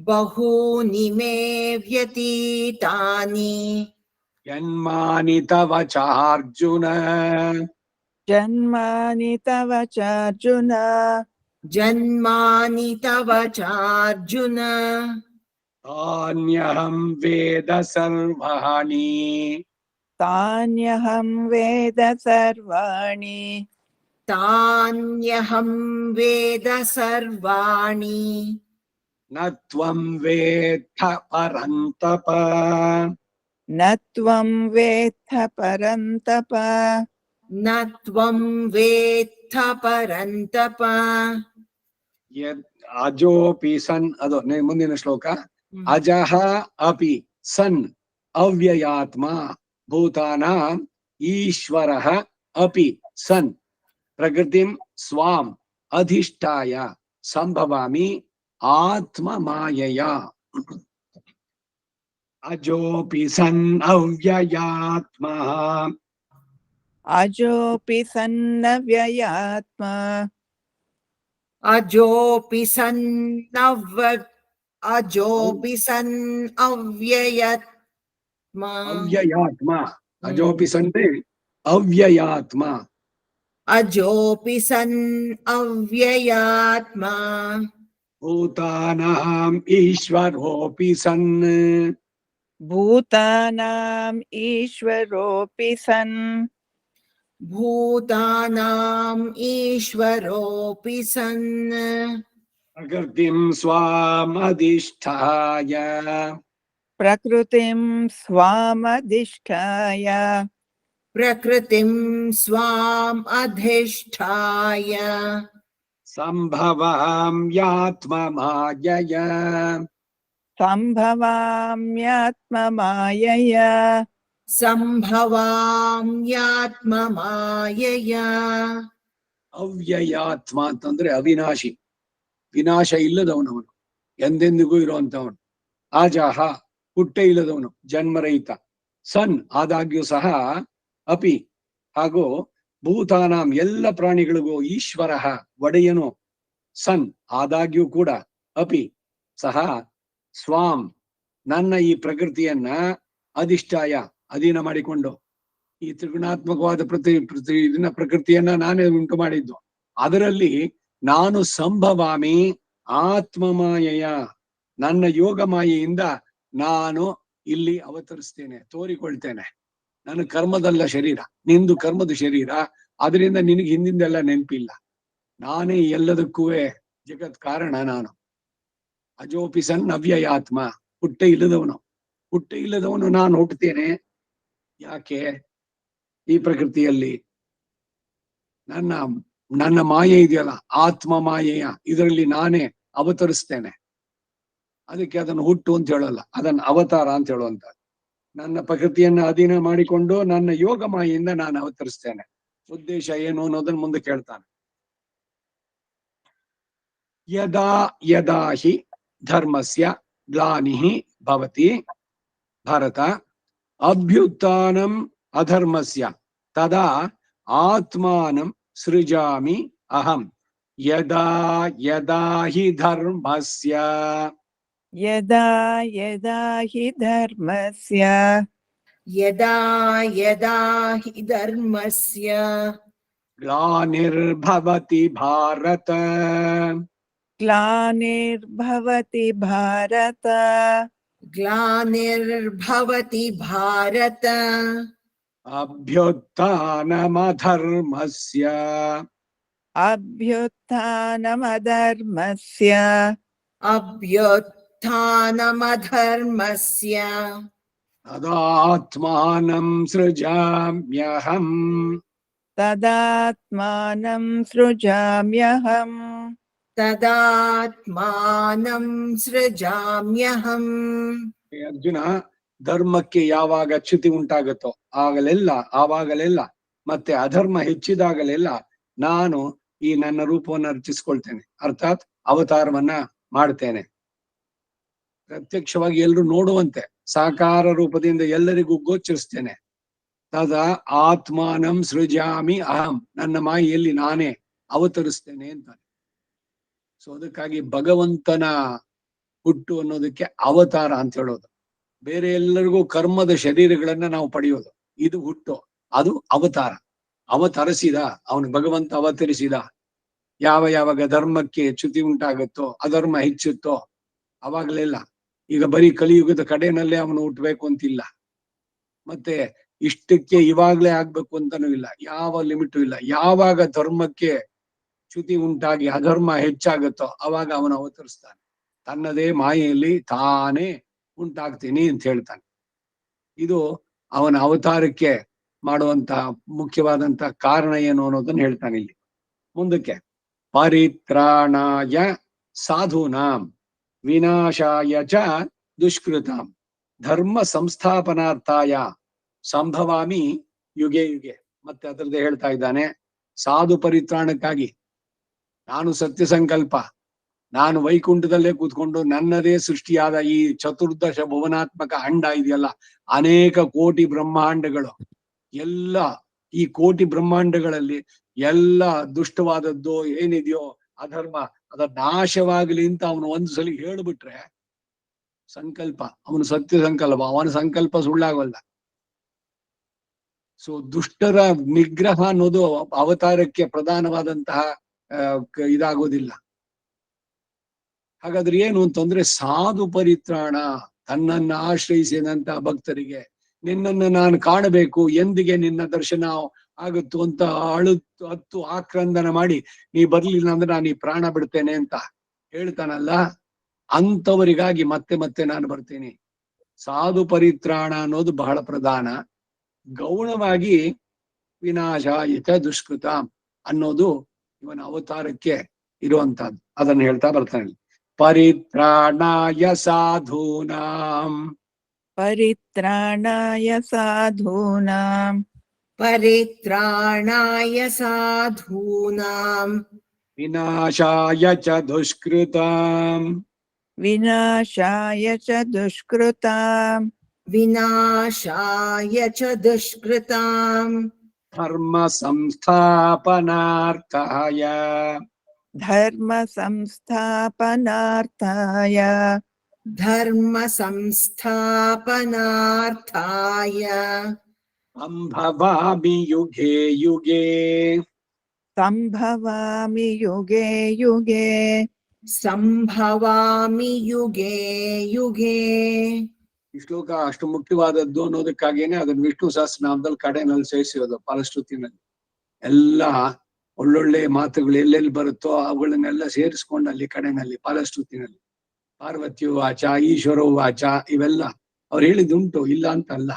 बहूनि मे व्यतीतानि ಜನ್ಮಾನಿ ತವ ಚಾರ್ಜುನ ಜನ್ಮಾನಿ ತವ ಚಾರ್ಜುನ जन्मानि तव चार्जुन ತಾನ್ಯಹಂ ವೇದ ಸರ್ವಾಣಿ ತಾನ್ಯಹಂ ವೇದ ಸರ್ವಾಣಿ तान्यहं वेद सर्वाणि ನ ತ್ವಂ ವೇತ್ತ ಪರಂತಪ. ನ ತ್ವಂ ವೇತ್ತ ಪರಂತಪ न त्वं वेत्थ परन्तप. ಅಜೋಪಿ ಸನ್, ಅದು ಮುಂದಿನ ಶ್ಲೋಕ. ಅಜಃ ಅಪಿ ಸನ್ ಅವ್ಯಯಾತ್ಮ ಭೂತಾನಾಂ ಈಶ್ವರಃ ಅಪಿ ಸನ್ ಪ್ರಕೃತಿಂ ಸ್ವಾಂ ಅಧಿಷ್ಠಾಯ ಸಂಭವಾಮಿ ಆತ್ಮ ಮಾಯಯ. ಅಜೋಪಿ ಸನ್ ಅವ್ಯಯಾತ್ಮ ಅಜೋಪಿ ಸನ್ನ ವ್ಯಯಾತ್ಮ अजोऽपि सन् अव्ययात्मा ಅವ್ಯಯಾತ್ಮ. ಅಜೋಪಿ ಸನ್ ಅವ್ಯಯಾತ್ಮ. अजोऽपि सन् अव्ययात्मा ಭೂತಾನಾಂ ಈಶ್ವರೋಪಿ ಸನ್ ಭೂತಾನಾಂ ಈಶ್ವರೋಪಿ ಸನ್ भूतानाम् ईश्वरोऽपि सन् ಪ್ರಕೃತಿಂ ಸ್ವಾಂ ಅಧಿಷ್ಠಾಯ ಪ್ರಕೃತಿಂ ಸ್ವಾಮಧಿಷ್ಠಾಯ प्रकृतिं स्वाम् अधिष्ठाय ಸಂಭವಾಮ್ಯಾತ್ಮಮಾಯಯ ಸಂಭವಾಮ್ಯಾತ್ಮಮಾಯಯ सम्भवाम्यात्ममायया ಅವ್ಯಯಾತ್ಮ ಅಂತಂದ್ರೆ ಅವಿನಾಶಿ, ವಿನಾಶ ಇಲ್ಲದವನವನು, ಎಂದೆಂದಿಗೂ ಇರುವಂತವನು. ಆಜಾಹ, ಹುಟ್ಟೆ ಇಲ್ಲದವನು, ಜನ್ಮರಹಿತ. ಸನ್, ಆದಾಗ್ಯೂ ಸಹ. ಅಪಿ, ಹಾಗೂ ಭೂತಾನಾಂ, ಎಲ್ಲ ಪ್ರಾಣಿಗಳಿಗೂ ಈಶ್ವರ, ಒಡೆಯನು. ಸನ್, ಆದಾಗ್ಯೂ ಕೂಡ. ಅಪಿ, ಸಹ. ಸ್ವಾಂ, ನನ್ನ ಈ ಪ್ರಕೃತಿಯನ್ನ ಅಧಿಷ್ಠಾಯ, ಅಧೀನ ಮಾಡಿಕೊಂಡು, ಈ ತ್ರಿಗುಣಾತ್ಮಕವಾದ ಇದನ್ನ ಪ್ರಕೃತಿಯನ್ನ ನಾನೇ ಉಂಟು ಮಾಡಿದ್ದು. ಅದರಲ್ಲಿ ನಾನು ಸಂಭವಾಮಿ ಆತ್ಮಮಾಯೆಯ, ನನ್ನ ಯೋಗ ಮಾಯೆಯಿಂದ ನಾನು ಇಲ್ಲಿ ಅವತರಿಸ್ತೇನೆ, ತೋರಿಕೊಳ್ತೇನೆ. ನನ್ನ ಕರ್ಮದಲ್ಲ ಶರೀರ, ನಿಂದು ಕರ್ಮದ ಶರೀರ. ಅದರಿಂದ ನಿನಗೆ ಹಿಂದಿಂದೆಲ್ಲ ನೆನಪಿಲ್ಲ. ನಾನೇ ಎಲ್ಲದಕ್ಕೂ ಜಗತ್ ಕಾರಣ ನಾನು. ಅಜೋಪಿ ಸನ್ ಅವ್ಯಯಾತ್ಮ, ಹುಟ್ಟೆ ಇಲ್ಲದವನು. ಹುಟ್ಟೆ ಇಲ್ಲದವನು ನಾನು ಹುಟ್ಟುತ್ತೇನೆ. ಯಾಕೆ? ಈ ಪ್ರಕೃತಿಯಲ್ಲಿ ನನ್ನ ಮಾಯೆ ಇದೆಯಲ್ಲ, ಆತ್ಮ ಮಾಯೆಯ, ಇದರಲ್ಲಿ ನಾನೇ ಅವತರಿಸ್ತೇನೆ. ಅದಕ್ಕೆ ಅದನ್ನು ಹುಟ್ಟು ಅಂತ ಹೇಳಲ್ಲ, ಅದನ್ನ ಅವತಾರ ಅಂತ ಹೇಳುವಂತ. ನನ್ನ ಪ್ರಕೃತಿಯನ್ನ ಅಧೀನ ಮಾಡಿಕೊಂಡು ನನ್ನ ಯೋಗ ಮಾಯೆಯಿಂದ ನಾನು ಅವತರಿಸ್ತೇನೆ. ಉದ್ದೇಶ ಏನು ಅನ್ನೋದನ್ನ ಮುಂದೆ ಕೇಳ್ತಾನೆ. ಯದಾ ಯದಾ ಹಿ ಧರ್ಮಸ್ಯ ಗ್ಲಾನಿಃ ಭವತಿ ಭಾರತ ಅಭ್ಯುತ್ಥಾನಂ ಅಧರ್ಮಸ್ಯ ತದಾ ಆತ್ಮಾನಂ ಸೃಜಾಮಿ ಅಹಂ. ಯದಾ ಯದಾ ಹಿ ಧರ್ಮಸ್ಯ ಯದಾ ಯದಾ ಹಿ ಧರ್ಮಸ್ಯ यदा यदा हि धर्मस्य ಗ್ಲಾನಿರ್ಭವತಿ ಭಾರತ ಗ್ಲಾನಿರ್ಭವತಿ ಭಾರತ ग्लानिर्भवति भारत ಅಭ್ಯುತ್ಥಾನಮಧರ್ಮಸ್ಯ ಅಭ್ಯುತ್ಥಾನಮಧರ್ಮಸ್ಯ अभ्युत्थानमधर्मस्य ತದಾತ್ಮಾನಂ ಸೃಜಾಮ್ಯಹಂ. ತದಾತ್ಮಾನಂ ಸೃಜಾಮ್ಯಹಂ तदात्मानं सृजाम्यहम्. ಅರ್ಜುನ, ಧರ್ಮಕ್ಕೆ ಯಾವಾಗ ಚ್ಯುತಿ ಉಂಟಾಗುತ್ತೋ ಆವಾಗಲೆಲ್ಲ ಮತ್ತೆ ಅಧರ್ಮ ಹೆಚ್ಚಿದಾಗಲೆಲ್ಲ ನಾನು ಈ ನನ್ನ ರೂಪವನ್ನು ರಚಿಸ್ಕೊಳ್ತೇನೆ, ಅರ್ಥಾತ್ ಅವತಾರವನ್ನ ಮಾಡ್ತೇನೆ. ಪ್ರತ್ಯಕ್ಷವಾಗಿ ಎಲ್ಲರೂ ನೋಡುವಂತೆ ಸಾಕಾರ ರೂಪದಿಂದ ಎಲ್ಲರಿಗೂ ಗೋಚರಿಸ್ತೇನೆ. ತದ ಆತ್ಮಾನಂ ಸೃಜಾಮಿ ಅಹಂ, ನನ್ನ ಮಾಯೆಯಲ್ಲಿ ನಾನೇ ಅವತರಿಸ್ತೇನೆ ಅಂತಾನೆ. ಸೊ ಅದಕ್ಕಾಗಿ ಭಗವಂತನ ಹುಟ್ಟು ಅನ್ನೋದಕ್ಕೆ ಅವತಾರ ಅಂತ ಹೇಳೋದು. ಬೇರೆ ಎಲ್ಲರಿಗೂ ಕರ್ಮದ ಶರೀರಗಳನ್ನ ನಾವು ಪಡೆಯೋದು, ಇದು ಹುಟ್ಟು, ಅದು ಅವತಾರ. ಅವತರಿಸಿದ ಅವನು, ಭಗವಂತ ಅವತರಿಸಿದ. ಯಾವಾಗ ಧರ್ಮಕ್ಕೆ ಚ್ಯುತಿ ಉಂಟಾಗುತ್ತೋ, ಅಧರ್ಮ ಹೆಚ್ಚುತ್ತೋ ಅವಾಗಲೆಲ್ಲ. ಈಗ ಬರೀ ಕಲಿಯುಗದ ಕಡೆನಲ್ಲೇ ಅವನು ಹುಟ್ಟಬೇಕು ಅಂತಿಲ್ಲ, ಮತ್ತೆ ಇಷ್ಟಕ್ಕೆ ಇವಾಗ್ಲೇ ಆಗ್ಬೇಕು ಅಂತಾನೂ ಇಲ್ಲ, ಯಾವ ಲಿಮಿಟು ಇಲ್ಲ. ಯಾವಾಗ ಧರ್ಮಕ್ಕೆ ಚ್ಯುತಿ ಉಂಟಾಗಿ ಅಧರ್ಮ ಹೆಚ್ಚಾಗುತ್ತೋ ಅವಾಗ ಅವನು ಅವತರಿಸ್ತಾನೆ. ತನ್ನದೇ ಮಾಯೆಯಲ್ಲಿ ತಾನೇ ಉಂಟಾಗ್ತೀನಿ ಅಂತ ಹೇಳ್ತಾನೆ. ಇದು ಅವನ ಅವತಾರಕ್ಕೆ ಮಾಡುವಂತಹ ಮುಖ್ಯವಾದಂತಹ ಕಾರಣ ಏನು ಅನ್ನೋದನ್ನ ಹೇಳ್ತಾನೆ ಇಲ್ಲಿ. ಮುಂದಕ್ಕೆ, ಪರಿತ್ರಾಣಾಯ ಸಾಧೂನಾಂ ವಿನಾಶಾಯ ಚ ದುಷ್ಕೃತಾಂ ಧರ್ಮ ಸಂಸ್ಥಾಪನಾರ್ಥಾಯ ಸಂಭವಾಮಿ ಯುಗೆ ಯುಗೆ. ಮತ್ತೆ ಅದರದ್ದೇ ಹೇಳ್ತಾ ಇದ್ದಾನೆ, ಸಾಧು ಪರಿತ್ರಾಣಕ್ಕಾಗಿ ನಾನು ಸತ್ಯ ಸಂಕಲ್ಪ, ನಾನು ವೈಕುಂಠದಲ್ಲೇ ಕೂತ್ಕೊಂಡು ನನ್ನದೇ ಸೃಷ್ಟಿಯಾದ ಈ ಚತುರ್ದಶ ಭುವನಾತ್ಮಕ ಅಂಡ ಇದೆಯಲ್ಲ, ಅನೇಕ ಕೋಟಿ ಬ್ರಹ್ಮಾಂಡಗಳು, ಎಲ್ಲ ಈ ಕೋಟಿ ಬ್ರಹ್ಮಾಂಡಗಳಲ್ಲಿ ಎಲ್ಲ ದುಷ್ಟವಾದದ್ದು ಏನಿದೆಯೋ ಅಧರ್ಮ, ಅದ ನಾಶವಾಗಲಿ ಅಂತ ಅವನು ಒಂದು ಸಲ ಹೇಳ್ಬಿಟ್ರೆ ಸಂಕಲ್ಪ, ಅವನು ಸತ್ಯ ಸಂಕಲ್ಪ, ಅವನ ಸಂಕಲ್ಪ ಸುಳ್ಳಾಗಲ್ಲ. ಸೊ ದುಷ್ಟರ ನಿಗ್ರಹ ಅನ್ನೋದು ಅವತಾರಕ್ಕೆ ಪ್ರಧಾನವಾದಂತಹ ಇದಾಗೋದಿಲ್ಲ. ಹಾಗಾದ್ರೆ ಏನು ಅಂತಂದ್ರೆ, ಸಾಧು ಪರಿತ್ರಾಣ, ತನ್ನನ್ನ ಆಶ್ರಯಿಸಿದಂತಹ ಭಕ್ತರಿಗೆ ನಿನ್ನನ್ನು ನಾನು ಕಾಣಬೇಕು, ಎಂದಿಗೆ ನಿನ್ನ ದರ್ಶನ ಆಗುತ್ತು ಅಂತ ಹತ್ತು ಆಕ್ರಂದನ ಮಾಡಿ, ನೀ ಬರ್ಲಿಲ್ಲ ಅಂದ್ರೆ ನಾನು ಈ ಪ್ರಾಣ ಬಿಡ್ತೇನೆ ಅಂತ ಹೇಳ್ತಾನಲ್ಲ, ಅಂಥವರಿಗಾಗಿ ಮತ್ತೆ ಮತ್ತೆ ನಾನು ಬರ್ತೀನಿ. ಸಾಧು ಪರಿತ್ರಾಣ ಅನ್ನೋದು ಬಹಳ ಪ್ರಧಾನ. ಗೌಣವಾಗಿ ವಿನಾಶಾಯಿತ ದುಷ್ಕೃತ ಅನ್ನೋದು ಇವನ ಅವತಾರಕ್ಕೆ ಇರುವಂತಹದ್ದು. ಅದನ್ನು ಹೇಳ್ತಾ ಬರ್ತಾನೆ. ಪರಿತ್ರಾಣಾಯ ಸಾಧೂನಾಂ ಪರಿತ್ರಾಣಾಯ ಸಾಧೂನಾಂ ಪರಿತ್ರಾಣಾಯ ಸಾಧೂನಾಂ ವಿನಾಶಾಯ ಚ ದುಷ್ಕೃತಾಂ ವಿನಾಶಾಯ ಚ ದುಷ್ಕೃತಾಂ ವಿನಾಶಾಯ ಚ ದುಷ್ಕೃತಾಂ ಧರ್ಮ ಸಂಸ್ಥಾಪನಾರ್ಥಾಯ ಧರ್ಮ ಸಂಸ್ಥಾಪನಾರ್ಥಾಯ ಧರ್ಮ ಸಂಸ್ಥಾಪನಾರ್ಥಾಯ ಸಂಭವಾಮಿ ಯುಗೇ ಯುಗೇ ಸಂಭವಾಮಿ ಯುಗೆ ಯುಗೆ ಸಂಭವಾಮಿ ಯುಗೇ ಯುಗೇ. ಈ ಶ್ಲೋಕ ಅಷ್ಟು ಮುಖ್ಯವಾದದ್ದು ಅನ್ನೋದಕ್ಕಾಗೇನೆ ಅದನ್ನ ವಿಷ್ಣು ಸಹಸ್ರನಾಮದಲ್ಲಿ ಕಡೆನಲ್ಲಿ ಸೇರಿಸಿರೋದು. ಫಲಶ್ರುತಿನಲ್ಲಿ ಎಲ್ಲ ಒಳ್ಳೊಳ್ಳೆ ಮಾತುಗಳು ಎಲ್ಲೆಲ್ಲಿ ಬರುತ್ತೋ ಅವುಗಳನ್ನೆಲ್ಲ ಸೇರಿಸ್ಕೊಂಡು ಅಲ್ಲಿ ಕಡೆನಲ್ಲಿ ಫಲಶ್ರುತಿನಲ್ಲಿ ಪಾರ್ವತಿ ವಾಚ ಈಶ್ವರ ವಾಚ ಇವೆಲ್ಲ ಅವ್ರು ಹೇಳಿದ್ದುಂಟು, ಇಲ್ಲ ಅಂತ ಅಲ್ಲ.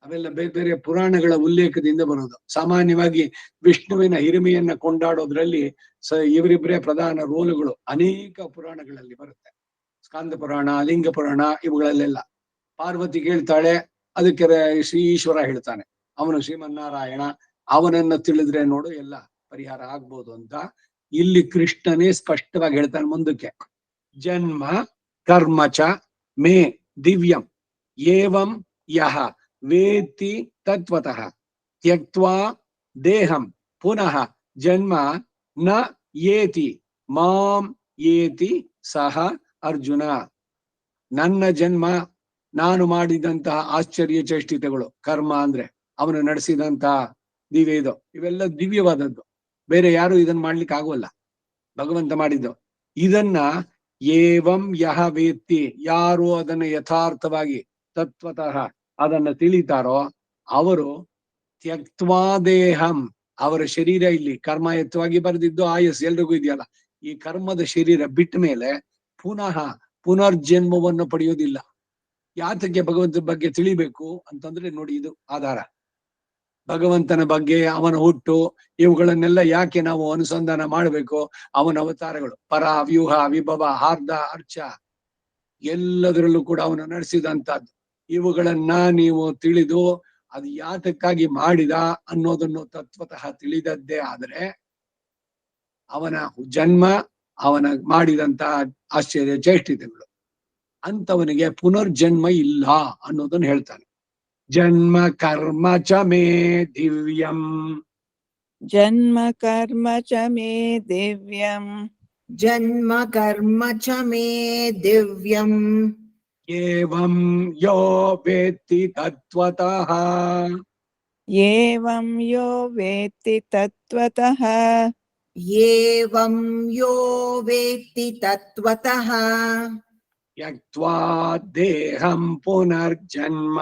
ಅವೆಲ್ಲ ಬೇರೆ ಬೇರೆ ಪುರಾಣಗಳ ಉಲ್ಲೇಖದಿಂದ ಬರೋದು. ಸಾಮಾನ್ಯವಾಗಿ ವಿಷ್ಣುವಿನ ಹಿರಿಮೆಯನ್ನ ಕೊಂಡಾಡೋದ್ರಲ್ಲಿ ಇವರಿಬ್ಬರೇ ಪ್ರಧಾನ ರೋಲುಗಳು ಅನೇಕ ಪುರಾಣಗಳಲ್ಲಿ ಬರುತ್ತೆ. ಸ್ಕಾಂದ ಪುರಾಣ, ಲಿಂಗ ಪುರಾಣ ಇವುಗಳಲ್ಲೆಲ್ಲ ಪಾರ್ವತಿ ಕೇಳ್ತಾಳೆ, ಅದಕ್ಕೆ ಶ್ರೀ ಈಶ್ವರ ಹೇಳ್ತಾನೆ, ಅವನು ಶ್ರೀಮನ್ನಾರಾಯಣ, ಅವನನ್ನ ತಿಳಿದ್ರೆ ನೋಡು ಎಲ್ಲ ಪರಿಹಾರ ಆಗ್ಬೋದು ಅಂತ. ಇಲ್ಲಿ ಕೃಷ್ಣನೇ ಸ್ಪಷ್ಟವಾಗಿ ಹೇಳ್ತಾನೆ ಮುಂದಕ್ಕೆ. ಜನ್ಮ ಕರ್ಮ ಚ ಮೇ ದಿವ್ಯಂ ಏವಂ ಯಹ ವೇತ್ತಿ ತತ್ವತಃ ತ್ಯಕ್ತ್ವಾ ದೇಹಂ ಪುನಃ ಜನ್ಮ ನ ಏತಿ ಮಾಂ ಏತಿ ಸಹ ಅರ್ಜುನ. ನನ್ನ ಜನ್ಮ, ನಾನು ಮಾಡಿದಂತಹ ಆಶ್ಚರ್ಯ ಚೇಷ್ಟಿತಗಳು, ಕರ್ಮ ಅಂದ್ರೆ ಅವನು ನಡೆಸಿದಂತಹ ದಿವ್ಯ ಇದು, ಇವೆಲ್ಲ ದಿವ್ಯವಾದದ್ದು. ಬೇರೆ ಯಾರು ಇದನ್ನ ಮಾಡ್ಲಿಕ್ಕೆ ಆಗೋಲ್ಲ, ಭಗವಂತ ಮಾಡಿದ್ದು. ಇದನ್ನ ಏವಂ ಯಹ ವೇತ್ತಿ, ಯಾರು ಅದನ್ನ ಯಥಾರ್ಥವಾಗಿ ತತ್ವತಃ ಅದನ್ನ ತಿಳಿತಾರೋ ಅವರು ತ್ಯಕ್ತ್ವಾ ದೇಹಂ, ಅವರ ಶರೀರ ಇಲ್ಲಿ ಕರ್ಮಯುಕ್ತವಾಗಿ ಬರೆದಿದ್ದು ಆಯಸ್ ಎಲ್ರಿಗೂ ಇದೆಯಲ್ಲ, ಈ ಕರ್ಮದ ಶರೀರ ಬಿಟ್ಟ ಮೇಲೆ ಪುನಃ ಪುನರ್ಜನ್ಮವನ್ನು ಪಡೆಯೋದಿಲ್ಲ. ಯಾತಕ್ಕೆ ಭಗವಂತನ ಬಗ್ಗೆ ತಿಳಿಬೇಕು ಅಂತಂದ್ರೆ ನೋಡಿ, ಇದು ಆಧಾರ. ಭಗವಂತನ ಬಗ್ಗೆ, ಅವನ ಹುಟ್ಟು, ಇವುಗಳನ್ನೆಲ್ಲ ಯಾಕೆ ನಾವು ಅನುಸಂಧಾನ ಮಾಡಬೇಕು? ಅವನ ಅವತಾರಗಳು, ಪರ, ವ್ಯೂಹ, ವಿಭವ, ಹಾರ್ದ, ಅರ್ಚ ಎಲ್ಲದರಲ್ಲೂ ಕೂಡ ಅವನು ನಡೆಸಿದಂತಹದ್ದು. ಇವುಗಳನ್ನ ನೀವು ತಿಳಿದು ಅದು ಯಾತಕ್ಕಾಗಿ ಮಾಡಿದ ಅನ್ನೋದನ್ನು ತತ್ವತಃ ತಿಳಿದದ್ದೇ ಆದ್ರೆ ಅವನ ಜನ್ಮ, ಅವನ ಮಾಡಿದಂತಹ ಆಶ್ಚರ್ಯ ಚೇಷ್ಟಿತಗಳು, ಅಂತವನಿಗೆ ಪುನರ್ಜನ್ಮ ಇಲ್ಲ ಅನ್ನೋದನ್ನ ಹೇಳ್ತಾನೆ. ಜನ್ಮ ಕರ್ಮ ಚ ಮೇ ದಿವ್ಯಂ ಜನ್ಮ ಕರ್ಮ ಚ ಮೇ ದಿವ್ಯಂ ಜನ್ಮ ಕರ್ಮ ಚ ಮೇ ದಿವ್ಯಂ ಏವಂ ಯೋ ವೇತ್ತಿ ತತ್ವತಃ ಏವಂ ಯೋ ವೇತ್ತಿ ತತ್ವತಃ ಏವಂ ಯೋ ವೇತ್ತಿ ತತ್ವತಃ ತ್ಯಕ್ತ್ವಾ ದೇಹಂ ಪುನರ್ಜನ್ಮ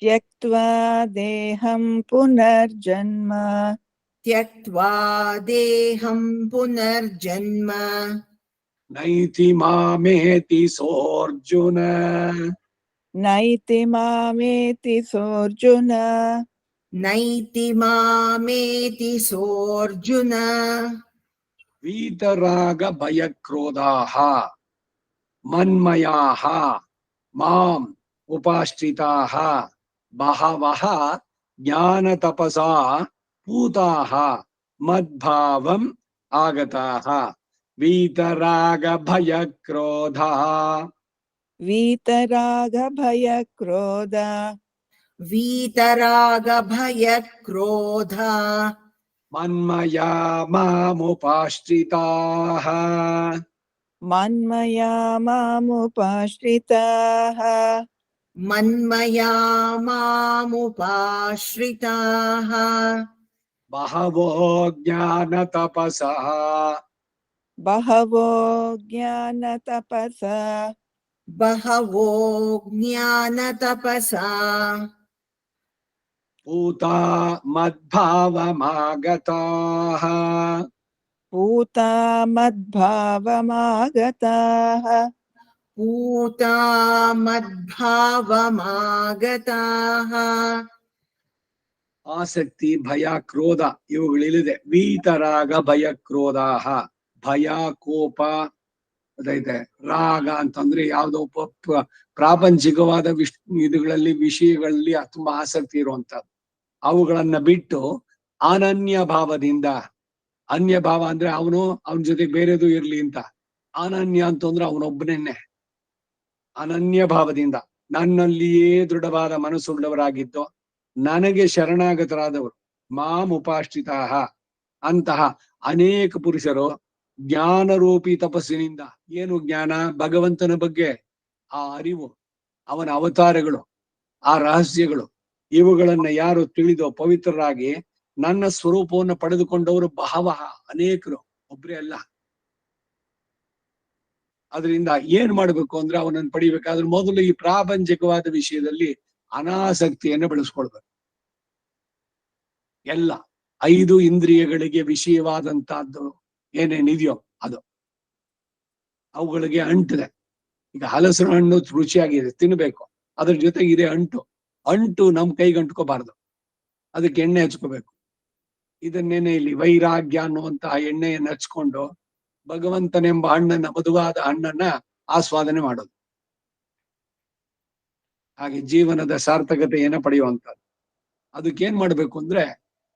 ತ್ಯಕ್ತ್ವಾ ದೇಹಂ ಪುನರ್ಜನ್ಮ ತ್ಯಕ್ತ್ವಾ ದೇಹಂ ಪುನರ್ಜನ್ಮ ನೈತಿ ಮಾಮೇತಿ ಸೋರ್ಜುನ ನೈತಿ ಮಾಮೇತಿ ಸೋರ್ಜುನ ನೈತಿ ಮಾಮೇತಿ ಸೋರ್ಜುನ ವೀತರಾಗ ಭಯಕ್ರೋಧಾಃ ಮನ್ಮಯಾಃ ಮಾಂ ಉಪಾಶ್ರಿತಾಃ ಬಹವಃ ಜ್ಞಾನತಪಸಾ ಪೂತಾಃ ಮದ್ಭಾವಂ ಆಗತಾಃ. ವೀತರಾಗ ಭಯಕ್ರೋಧ ವೀತರಾಗ ಭಯ ಕ್ರೋಧ ವೀತರಾಗ ಭಯ ಕ್ರೋಧ ಮನ್ಮಯಾ ಮಾಮುಪಾಶ್ರಿತಾಃ ಮನ್ಮಯಾ ಮಾಮುಪಾಶ್ರಿತಾಃ ಮನ್ಮಯಾ ಮಾಮುಪಾಶ್ರಿತಾಃ ಬಹವೋ ಜ್ಞಾನ ತಪಸಾ ಬಹವೋ ಜ್ಞಾನ ತಪಸ ಬಹವೋ ಜ್ಞಾನ ತಪಸಾ ಪೂತಾ ಮದ್ಭಾವಮಾಗತಾಃ ಪೂತಾ ಮದ್ಭಾವಮಾಗತಾಃ पूता मद्भावमागताः ಆಸಕ್ತಿ, ಭಯ, ಕ್ರೋಧ ಇವುಗಳಿದೆ. ವೀತರಾಗ ಭಯ ಕ್ರೋಧಾಹ. ಭಯ, ಕೋಪ ಅದೈತೆ. ರಾಗ ಅಂತಂದ್ರೆ ಯಾವ್ದೋ ಪ್ರಾಪಂಚಿಕವಾದ ಇದುಗಳಲ್ಲಿ ವಿಷಯಗಳಲ್ಲಿ ತುಂಬಾ ಆಸಕ್ತಿ ಇರುವಂತದ್ದು. ಅವುಗಳನ್ನ ಬಿಟ್ಟು ಅನನ್ಯ ಭಾವದಿಂದ, ಅನ್ಯ ಭಾವ ಅಂದ್ರೆ ಅವನು ಅವನ ಜೊತೆ ಬೇರೆದು ಇರ್ಲಿ ಅಂತ. ಅನನ್ಯ ಅಂತಂದ್ರೆ ಅವನೊಬ್ಬನೇ ಅನನ್ಯ ಭಾವದಿಂದ ನನ್ನಲ್ಲಿಯೇ ದೃಢವಾದ ಮನಸ್ಸುಳ್ಳವರಾಗಿದ್ದು ನನಗೆ ಶರಣಾಗತರಾದವರು ಮಾಂ ಉಪಾಶ್ರಿತಾಹ ಅಂತಹ ಅನೇಕ ಪುರುಷರು ಜ್ಞಾನರೂಪಿ ತಪಸ್ಸಿನಿಂದ, ಏನು ಜ್ಞಾನ? ಭಗವಂತನ ಬಗ್ಗೆ ಆ ಅರಿವು, ಅವನ ಅವತಾರಗಳು, ಆ ರಹಸ್ಯಗಳು, ಇವುಗಳನ್ನ ಯಾರು ತಿಳಿದೋ ಪವಿತ್ರರಾಗಿ ನನ್ನ ಸ್ವರೂಪವನ್ನು ಪಡೆದುಕೊಂಡವರು ಬಹವಃ, ಅನೇಕರು, ಒಬ್ರೇ ಅಲ್ಲ. ಅದರಿಂದ ಏನ್ ಮಾಡ್ಬೇಕು ಅಂದ್ರೆ ಅವನನ್ನು ಪಡಿಬೇಕಾದ್ರೆ ಮೊದಲು ಈ ಪ್ರಾಪಂಚಿಕವಾದ ವಿಷಯದಲ್ಲಿ ಅನಾಸಕ್ತಿಯನ್ನು ಬೆಳೆಸ್ಕೊಳ್ಬೇಕು. ಎಲ್ಲ 5 ಇಂದ್ರಿಯಗಳಿಗೆ ವಿಷಯವಾದಂತಹದ್ದು ಏನೇನಿದೆಯೋ ಅದು ಅವುಗಳಿಗೆ ಅಂಟಿದೆ. ಈಗ ಹಲಸಿನ ಹಣ್ಣು ರುಚಿಯಾಗಿದೆ, ತಿನ್ಬೇಕು, ಅದ್ರ ಜೊತೆಗೆ ಇದೆ ಅಂಟು ನಮ್ ಕೈಗೆ ಅಂಟ್ಕೋಬಾರ್ದು, ಅದಕ್ಕೆ ಎಣ್ಣೆ ಹಚ್ಕೋಬೇಕು. ಇದನ್ನೇನೆ ಇಲ್ಲಿ ವೈರಾಗ್ಯ ಅನ್ನುವಂತಹ ಎಣ್ಣೆಯನ್ನು ಹಚ್ಕೊಂಡು ಭಗವಂತನೆಂಬ ಹಣ್ಣನ್ನ, ಮಧುವಾದ ಹಣ್ಣನ್ನ ಆಸ್ವಾದನೆ ಮಾಡೋದು. ಹಾಗೆ ಜೀವನದ ಸಾರ್ಥಕತೆಯನ್ನ ಪಡೆಯುವಂಥದ್ದು. ಅದಕ್ಕೇನ್ ಮಾಡ್ಬೇಕು ಅಂದ್ರೆ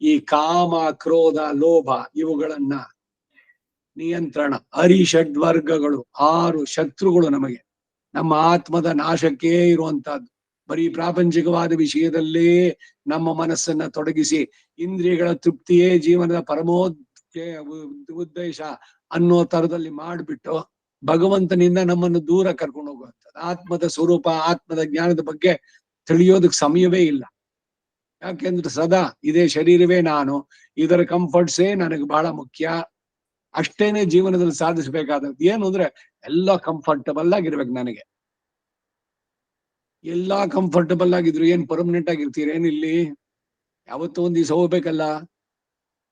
ಈ ಕಾಮ, ಕ್ರೋಧ, ಲೋಭ ಇವುಗಳನ್ನ ನಿಯಂತ್ರಣ. ಹರಿಷಡ್ವರ್ಗಗಳು 6 ಶತ್ರುಗಳು ನಮಗೆ, ನಮ್ಮ ಆತ್ಮದ ನಾಶಕ್ಕೆ ಇರುವಂತಹದ್ದು. ಬರೀ ಪ್ರಾಪಂಚಿಕವಾದ ವಿಷಯದಲ್ಲೇ ನಮ್ಮ ಮನಸ್ಸನ್ನ ತೊಡಗಿಸಿ ಇಂದ್ರಿಯಗಳ ತೃಪ್ತಿಯೇ ಜೀವನದ ಉದ್ದೇಶ ಅನ್ನೋ ತರದಲ್ಲಿ ಮಾಡ್ಬಿಟ್ಟು ಭಗವಂತನಿಂದ ನಮ್ಮನ್ನು ದೂರ ಕರ್ಕೊಂಡು ಹೋಗುವಂಥದ್ದು. ಆತ್ಮದ ಸ್ವರೂಪ, ಆತ್ಮದ ಜ್ಞಾನದ ಬಗ್ಗೆ ತಿಳಿಯೋದಕ್ಕೆ ಸಮಯವೇ ಇಲ್ಲ. ಯಾಕೆಂದ್ರೆ ಸದಾ ಇದೇ ಶರೀರವೇ ನಾನು, ಇದರ ಕಂಫರ್ಟ್ಸೇ ನನಗೆ ಬಹಳ ಮುಖ್ಯ, ಅಷ್ಟೇನೆ ಜೀವನದಲ್ಲಿ ಸಾಧಿಸಬೇಕಾದದ್ದು. ಏನು ಅಂದ್ರೆ ಎಲ್ಲ ಕಂಫರ್ಟಬಲ್ ಆಗಿರ್ಬೇಕು. ನನಗೆ ಎಲ್ಲಾ ಕಂಫರ್ಟಬಲ್ ಆಗಿದ್ರು ಏನ್ ಪರ್ಮನೆಂಟ್ ಆಗಿರ್ತೀರೇನಿಲ್ಲಿ? ಯಾವತ್ತೂ ಒಂದ್ ದಿವಸ ಹೋಗ್ಬೇಕಲ್ಲ.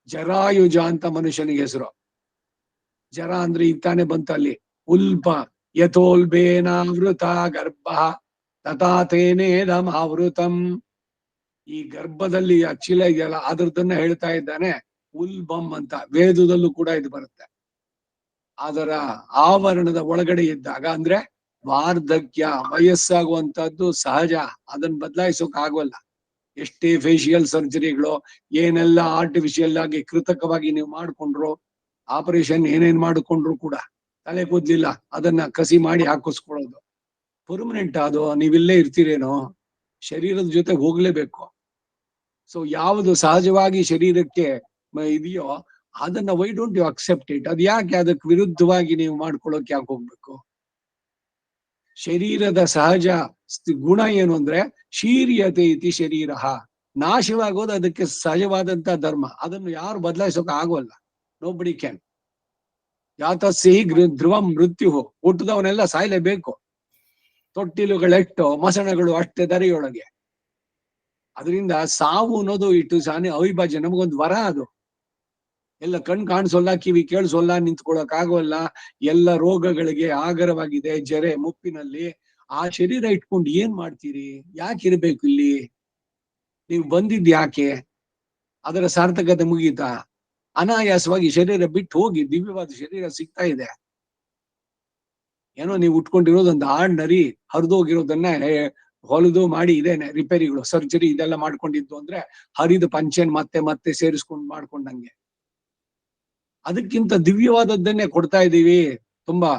ಜರಾಯುಜ ಅಂತ ಮನುಷ್ಯನಿಗೆ ಹೆಸರು. ಜರ ಅಂದ್ರೆ ಈಗ ತಾನೇ ಬಂತಲ್ಲಿ. ಉಲ್ಪ ಯಥೋಲ್ಬೇನಾವೃತ ಗರ್ಭ ತಥಾ ತೇನೇದಮಾವೃತಂ. ಈ ಗರ್ಭದಲ್ಲಿ ಆ ಚೀಲ ಇದೆಯಲ್ಲ, ಅದ್ರದನ್ನ ಹೇಳ್ತಾ ಇದ್ದಾನೆ ಉಲ್ಬಂ ಅಂತ. ವೇದದಲ್ಲೂ ಕೂಡ ಇದು ಬರುತ್ತೆ. ಅದರ ಆವರಣದ ಒಳಗಡೆ ಇದ್ದಾಗ ಅಂದ್ರೆ ವಾರ್ಧಕ್ಯ, ವಯಸ್ಸಾಗುವಂತದ್ದು ಸಹಜ, ಅದನ್ನ ಬದಲಾಯಿಸೋಕ್ ಆಗೋಲ್ಲ. ಎಷ್ಟೇ ಫೇಶಿಯಲ್ ಸರ್ಜರಿಗಳು, ಏನೆಲ್ಲ ಆರ್ಟಿಫಿಷಿಯಲ್ ಆಗಿ ಕೃತಕವಾಗಿ ನೀವು ಮಾಡ್ಕೊಂಡ್ರು, ಆಪರೇಷನ್ ಏನೇನ್ ಮಾಡಿಕೊಂಡ್ರು ಕೂಡ ತಲೆ ಕೂದ್ಲಿಲ್ಲ, ಅದನ್ನ ಕಸಿ ಮಾಡಿ ಹಾಕಿಸ್ಕೊಳ್ಳೋದು ಪರ್ಮನೆಂಟ್. ಅದು ನೀವಿಲ್ಲೇ ಇರ್ತೀರೇನೋ, ಶರೀರದ ಜೊತೆ ಹೋಗ್ಲೇಬೇಕು. ಸೊ ಯಾವುದು ಸಹಜವಾಗಿ ಶರೀರಕ್ಕೆ ಇದೆಯೋ ಅದನ್ನ why don't you accept it? ಅದ್ ಯಾಕೆ ಅದಕ್ಕೆ ವಿರುದ್ಧವಾಗಿ ನೀವು ಮಾಡ್ಕೊಳ್ಳೋಕೆ ಯಾಕೆ ಹೋಗ್ಬೇಕು? ಶರೀರದ ಸಹಜ ಗುಣ ಏನು ಅಂದ್ರೆ ಶೀರ್ಯತೆ ಇತಿ ಶರೀರ, ನಾಶವಾಗೋದು ಅದಕ್ಕೆ ಸಹಜವಾದಂತ ಧರ್ಮ. ಅದನ್ನು ಯಾರು ಬದಲಾಯಿಸೋಕೆ ಆಗೋಲ್ಲ. Nobody can. ಯಾತಸ್ಸಿ ಧ್ರುವಂ ಮೃತ್ಯು, ಹುಟ್ಟಿದವನೆಲ್ಲ ಸಾಯ್ಲೇಬೇಕು. ತೊಟ್ಟಿಲುಗಳೆಟ್ಟು ಮಸಣಗಳು ಅಷ್ಟೇ ದರೆಯೊಳಗೆ. ಅದರಿಂದ ಸಾವು ಅನ್ನೋದು ಇಟ್ಟು ಸಾನೆ ಅವಿಭಾಜ್ಯ, ನಮಗೊಂದು ವರ ಅದು. ಎಲ್ಲ ಕಣ್ ಕಾಣಿಸೋಲ್ಲ, ಕಿವಿ ಕೇಳಿಸೋಲ್ಲ, ನಿಂತ್ಕೊಳಕ್ ಆಗೋಲ್ಲ, ಎಲ್ಲ ರೋಗಗಳಿಗೆ ಆಗರವಾಗಿದೆ, ಜರೆ ಮುಪ್ಪಿನಲ್ಲಿ. ಆ ಶರೀರ ಇಟ್ಕೊಂಡು ಏನ್ ಮಾಡ್ತೀರಿ? ಯಾಕಿರ್ಬೇಕು ಇಲ್ಲಿ? ನೀವು ಬಂದಿದ್ ಯಾಕೆ? ಅದರ ಸಾರ್ಥಕತೆ ಮುಗೀತಾ? ಅನಾಯಾಸವಾಗಿ ಶರೀರ ಬಿಟ್ಟು ಹೋಗಿ, ದಿವ್ಯವಾದ ಶರೀರ ಸಿಗ್ತಾ ಇದೆ. ಏನೋ ನೀವು ಉಟ್ಕೊಂಡಿರೋದೊಂದು ಆರ್ಡಿನರಿ ಹರಿದೋಗಿರೋದನ್ನ ಹೊಲಿದು ಮಾಡಿ ಇದೇನೆ ರಿಪೇರಿಗಳು, ಸರ್ಜರಿ ಇದೆಲ್ಲ ಮಾಡ್ಕೊಂಡಿದ್ದು ಅಂದ್ರೆ ಹರಿದ ಪಂಚೆನ್ ಮತ್ತೆ ಮತ್ತೆ ಸೇರಿಸ್ಕೊಂಡು ಮಾಡ್ಕೊಂಡಂಗೆ. ಅದಕ್ಕಿಂತ ದಿವ್ಯವಾದದ್ದನ್ನೇ ಕೊಡ್ತಾ ಇದ್ದೀವಿ. ತುಂಬಾ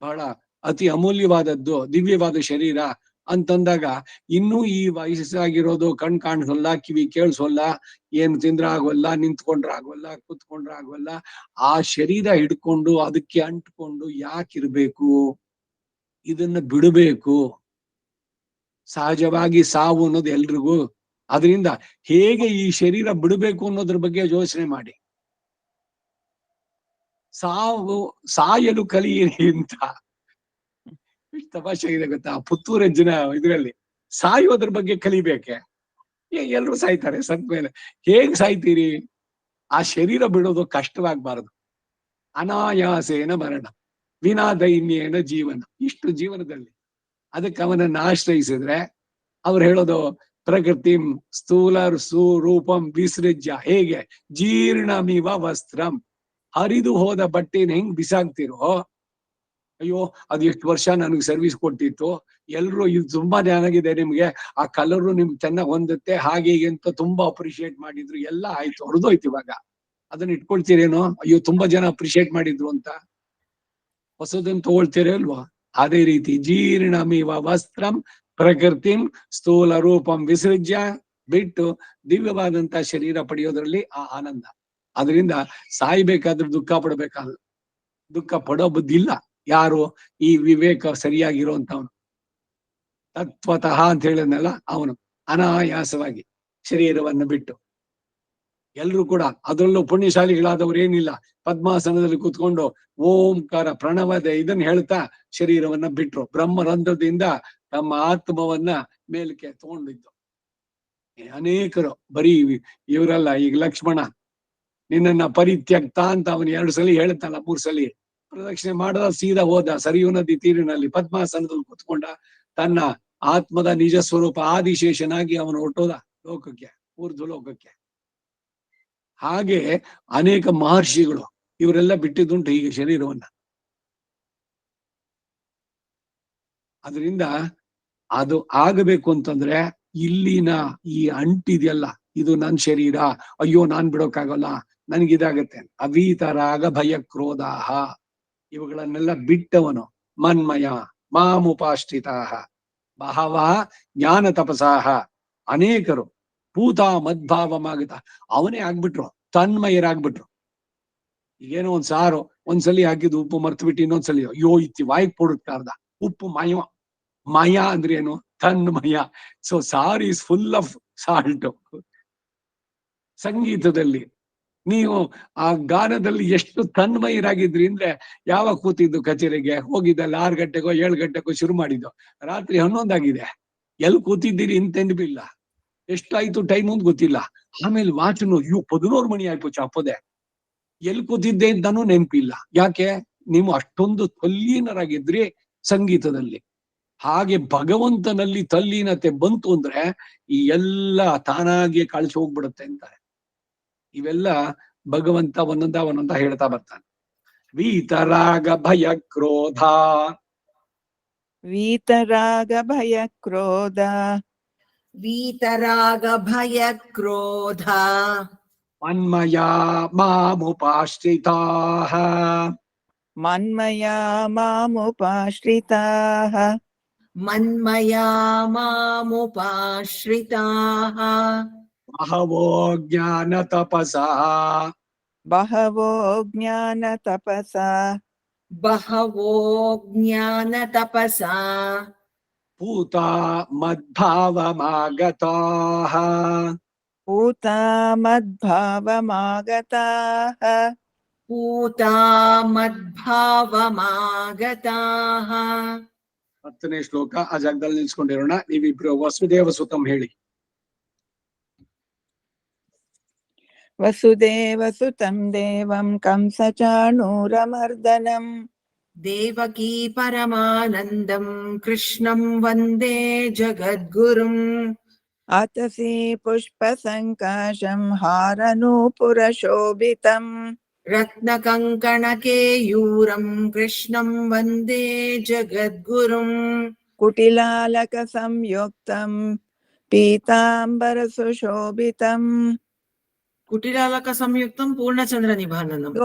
ಬಹಳ ಅತಿ ಅಮೂಲ್ಯವಾದದ್ದು ದಿವ್ಯವಾದ ಶರೀರ ಅಂತಂದಾಗ ಇನ್ನೂ ಈ ವಯಸ್ಸಾಗಿರೋದು ಕಣ್ ಕಾಣಿಸೋಲ್ಲ, ಕಿವಿ ಕೇಳಿಸೋಲ್ಲ, ಏನ್ ತಿಂದ್ರ ಆಗೋಲ್ಲ, ನಿಂತ್ಕೊಂಡ್ರ ಆಗೋಲ್ಲ, ಕೂತ್ಕೊಂಡ್ರ ಆಗೋಲ್ಲ. ಆ ಶರೀರ ಹಿಡ್ಕೊಂಡು ಅದಕ್ಕೆ ಅಂಟ್ಕೊಂಡು ಯಾಕಿರ್ಬೇಕು? ಇದನ್ನ ಬಿಡಬೇಕು. ಸಹಜವಾಗಿ ಸಾವು ಅನ್ನೋದು ಎಲ್ರಿಗೂ. ಅದರಿಂದ ಹೇಗೆ ಈ ಶರೀರ ಬಿಡಬೇಕು ಅನ್ನೋದ್ರ ಬಗ್ಗೆ ಯೋಚನೆ ಮಾಡಿ. ಸಾಯಲು ಕಲಿಯಿರಿ ಅಂತ ತಮಾಷೆ ಇದೆ ಗೊತ್ತಾ? ಪುತ್ತೂರ ಜನ ಇದ್ರಲ್ಲಿ ಸಾಯೋದ್ರ ಬಗ್ಗೆ ಕಲಿಬೇಕೆ? ಎಲ್ರು ಸಾಯ್ತಾರೆ ಸತ್ ಮೇಲೆ. ಹೇಗ್ ಸಾಯ್ತೀರಿ? ಆ ಶರೀರ ಬಿಡೋದು ಕಷ್ಟವಾಗ್ಬಾರದು. ಅನಾಯಾಸೇನ ಮರಣ. ವಿನಾ ದೈನ್ಯೇನ ಜೀವನ. ಇಷ್ಟು ಜೀವನದಲ್ಲಿ ಅದಕ್ಕೆ ಅವನನ್ನ ಆಶ್ರಯಿಸಿದ್ರೆ ಅವ್ರು ಹೇಳೋದು ಪ್ರಕೃತಿಂ ಸ್ಥೂಲ ಸ್ವರೂಪಂ ವಿಸೃಜ್ಯ. ಹೇಗೆ ಜೀರ್ಣಮಿವ ವಸ್ತ್ರಂ, ಹರಿದು ಹೋದ ಬಟ್ಟೆನ ಹೆಂಗ್ ಬಿಸಾಕ್ತಿರೋ, ಅಯ್ಯೋ ಅದು ಎಷ್ಟು ವರ್ಷ ನನಗೆ ಸರ್ವಿಸ್ ಕೊಟ್ಟಿತ್ತು, ಎಲ್ರು ಇದು ತುಂಬಾ ಚೆನ್ನಾಗಿದೆ, ನಿಮ್ಗೆ ಆ ಕಲರು ನಿಮ್ಗೆ ಚೆನ್ನಾಗ್ ಹೊಂದುತ್ತೆ, ಹಾಗೆ ಹೀಗೆ ಅಂತ ತುಂಬಾ ಅಪ್ರಿಶಿಯೇಟ್ ಮಾಡಿದ್ರು, ಎಲ್ಲ ಆಯ್ತು, ಹೊರದೋಯ್ತು. ಇವಾಗ ಅದನ್ನ ಇಟ್ಕೊಳ್ತೀರೇನೋ, ಅಯ್ಯೋ ತುಂಬಾ ಜನ ಅಪ್ರಿಶಿಯೇಟ್ ಮಾಡಿದ್ರು ಅಂತ, ಹೊಸದನ್ನ ತಗೊಳ್ತೀರ ಅಲ್ವಾ? ಅದೇ ರೀತಿ ಜೀರ್ಣಮಿವ ವಸ್ತ್ರಂ ಪ್ರಕೃತಿಂ ಸ್ಥೂಲ ರೂಪಂ ವಿಸೃಜ್ಯ, ಬಿಟ್ಟು ದಿವ್ಯವಾದಂತ ಶರೀರ ಪಡೆಯೋದ್ರಲ್ಲಿ ಆ ಆನಂದ. ಅದರಿಂದ ಸಾಯ್ಬೇಕಾದ್ರೆ ದುಃಖ ಪಡೋ ಬುದ್ಧಿ ಇಲ್ಲ. ಯಾರು? ಈ ವಿವೇಕ ಸರಿಯಾಗಿರುವಂತವನು, ತತ್ವತಃ ಅಂತ ಹೇಳಿದ್ನಲ್ಲ ಅವನು, ಅನಾಯಾಸವಾಗಿ ಶರೀರವನ್ನು ಬಿಟ್ಟು. ಎಲ್ರು ಕೂಡ, ಅದರಲ್ಲೂ ಪುಣ್ಯಶಾಲಿಗಳಾದವ್ರು ಏನಿಲ್ಲ, ಪದ್ಮಾಸನದಲ್ಲಿ ಕೂತ್ಕೊಂಡು ಓಂಕಾರ ಪ್ರಣವದ ಇದನ್ನ ಹೇಳ್ತಾ ಶರೀರವನ್ನ ಬಿಟ್ರು. ಬ್ರಹ್ಮರಂಧ್ರದಿಂದ ತಮ್ಮ ಆತ್ಮವನ್ನ ಮೇಲಕ್ಕೆ ತಗೊಂಡಿದ್ದು ಅನೇಕರು. ಬರೀ ಇವರೆಲ್ಲ, ಈಗ ಲಕ್ಷ್ಮಣ ನಿನ್ನನ್ನ ಪರಿತ್ಯಕ್ತ ಅಂತ ಅವನು 2 ಸಲ ಹೇಳ್ತಾನ, 3 ಸಲ ಪ್ರದಕ್ಷಿಣೆ ಮಾಡದ ಸೀದಾ ಹೋದ ಸರಿಯೂ ನದಿ ತೀರಿನಲ್ಲಿ ಪದ್ಮಾಸನದಲ್ಲಿ ಕೂತ್ಕೊಂಡ ತನ್ನ ಆತ್ಮದ ನಿಜ ಸ್ವರೂಪ ಆದಿಶೇಷನಾಗಿ ಅವನು ಹೊರಟೋದ ಲೋಕಕ್ಕೆ, ಊರ್ಧ್ವ ಲೋಕಕ್ಕೆ. ಹಾಗೆ ಅನೇಕ ಮಹರ್ಷಿಗಳು ಇವರೆಲ್ಲ ಬಿಟ್ಟಿದ್ದುಂಟು ಹೀಗೆ ಶರೀರವನ್ನ. ಅದರಿಂದ ಅದು ಆಗಬೇಕು ಅಂತಂದ್ರೆ ಇಲ್ಲಿನ ಈ ಅಂಟಿದೆಯಲ್ಲ, ಇದು ನನ್ ಶರೀರ, ಅಯ್ಯೋ ನಾನ್ ಬಿಡೋಕ್ಕಾಗಲ್ಲ, ನನ್ಗಿದಾಗತ್ತೆ, ಅವೀತರಾಗ ಭಯ ಕ್ರೋಧಾಹ, ಇವುಗಳನ್ನೆಲ್ಲ ಬಿಟ್ಟವನು ಮನ್ಮಯ ಮಾಮುಪಾಶ್ರಿತಾಹ ಬಹವ ಜ್ಞಾನ ತಪಸಾಹ, ಅನೇಕರು ಭೂತ ಮದ್ಭಾವಮಾಗತ, ಅವನೇ ಆಗ್ಬಿಟ್ರು, ತನ್ಮಯರಾಗ್ಬಿಟ್ರು. ಈಗೇನೋ ಒಂದ್ ಸಾರು ಒಂದ್ಸಲಿ ಹಾಕಿದ್ದು ಉಪ್ಪು ಮರ್ತು ಬಿಟ್ಟು ಇನ್ನೊಂದ್ಸಲಿ ಅಯ್ಯೋ ಇತ್ತಿ ವಾಯ್ಕ್ ಪೊಡುತ್ತಾರ್ದ ಉಪ್ಪು ಮಯ. ಮಯ ಅಂದ್ರೆ ಏನು? ತನ್ಮಯ. ಸೊ ಸಾರ್ ಈಸ್ ಫುಲ್ ಆಫ್ ಸಾಲ್ಟ್. ಸಂಗೀತದಲ್ಲಿ ನೀವು ಆ ಗಾನದಲ್ಲಿ ಎಷ್ಟು ತನ್ಮಯರಾಗಿದ್ರಿ ಅಂದ್ರೆ, ಯಾವಾಗ ಕೂತಿದ್ದು ಕಚೇರಿಗೆ ಹೋಗಿದ್ದಲ್ಲ 6 ಗಂಟೆಗೋ 7 ಗಂಟೆಗೋ ಶುರು ಮಾಡಿದ್ದು, ರಾತ್ರಿ 11 ಆಗಿದೆ. ಎಲ್ಲಿ ಕೂತಿದ್ದೀರಿ ಅಂತ ನೆನಪಿಲ್ಲ, ಎಷ್ಟಾಯ್ತು ಟೈಮ್ ಅಂತ ಗೊತ್ತಿಲ್ಲ. ಆಮೇಲೆ ವಾಚನು 11 ಮಣಿ ಆಯ್ತು ಚಾಪದೆ, ಎಲ್ಲಿ ಕೂತಿದ್ದೆ ಅಂತಾನು ನೆನಪಿಲ್ಲ. ಯಾಕೆ? ನೀವು ಅಷ್ಟೊಂದು ತಲ್ಲೀನರಾಗಿದ್ರಿ ಸಂಗೀತದಲ್ಲಿ. ಹಾಗೆ ಭಗವಂತನಲ್ಲಿ ತಲ್ಲೀನತೆ ಬಂತು ಅಂದ್ರೆ ಈ ಎಲ್ಲ ತಾನಾಗಿಯೇ ಕಳಿಸಿ ಹೋಗ್ಬಿಡುತ್ತೆ ಅಂತಾರೆ. ಇವೆಲ್ಲ ಭಗವಂತ ಒಂದೊಂದ ಹೇಳ್ತಾ ಬರ್ತಾನೆ. ವೀತರಾಗ ಭಯ ಕ್ರೋಧ, ವೀತರಾಗ ಭಯ ಕ್ರೋಧ, वीतराग भय क्रोध, ಮನ್ಮಯಾ ಮಾಮುಪಾಶ್ರಿತಾಃ ಮನ್ಮಯಾ ಮಾಮುಪಾಶ್ರಿತಾಃ मन्मया मामुपाश्रिताः ಬಹವೋ ಜ್ಞಾನ ತಪಸಾ ಬಹವೋ ಜ್ಞಾನ ತಪಸಾ बहवो ज्ञानतपसा ಭೂತ ಮದ್ಭಾವಮಾಗತಾಃ ಭೂತಾ ಮದ್ಭಾವಮಾಗತಾಃ पूता मद्भावमागताः. 10ನೇ ಶ್ಲೋಕ. ಆ ಜಾಗದಲ್ಲಿ ನಿಲ್ಸ್ಕೊಂಡಿರೋಣ. ನೀವಿಬ್ರು ವಸುದೇವ ಸುತಂ ಹೇಳಿ. ವಸುದೇವ ಸುತಂ ದೇವಂ ಕಂಸಚಾಣೂರಮರ್ದನಂ देवकी परमानन्दं कृष्णं वन्दे जगद्गुरुम्. ಅತಸಿ ಪುಷ್ಪಸಂಕಾಶಂ ಹಾರನೂಪುರಶೋಭಿತಂ रत्नकङ्कणकेयूरं कृष्णं वन्दे जगद्गुरुम्. ಕುಟಿಲಾಲಕ ಸಂಯುಕ್ತಂ ಪೀತಾಂಬರ ಸುಶೋಭಿತಂ कुटिलालक संयुक्तं पूर्णचन्द्र निभाननम्.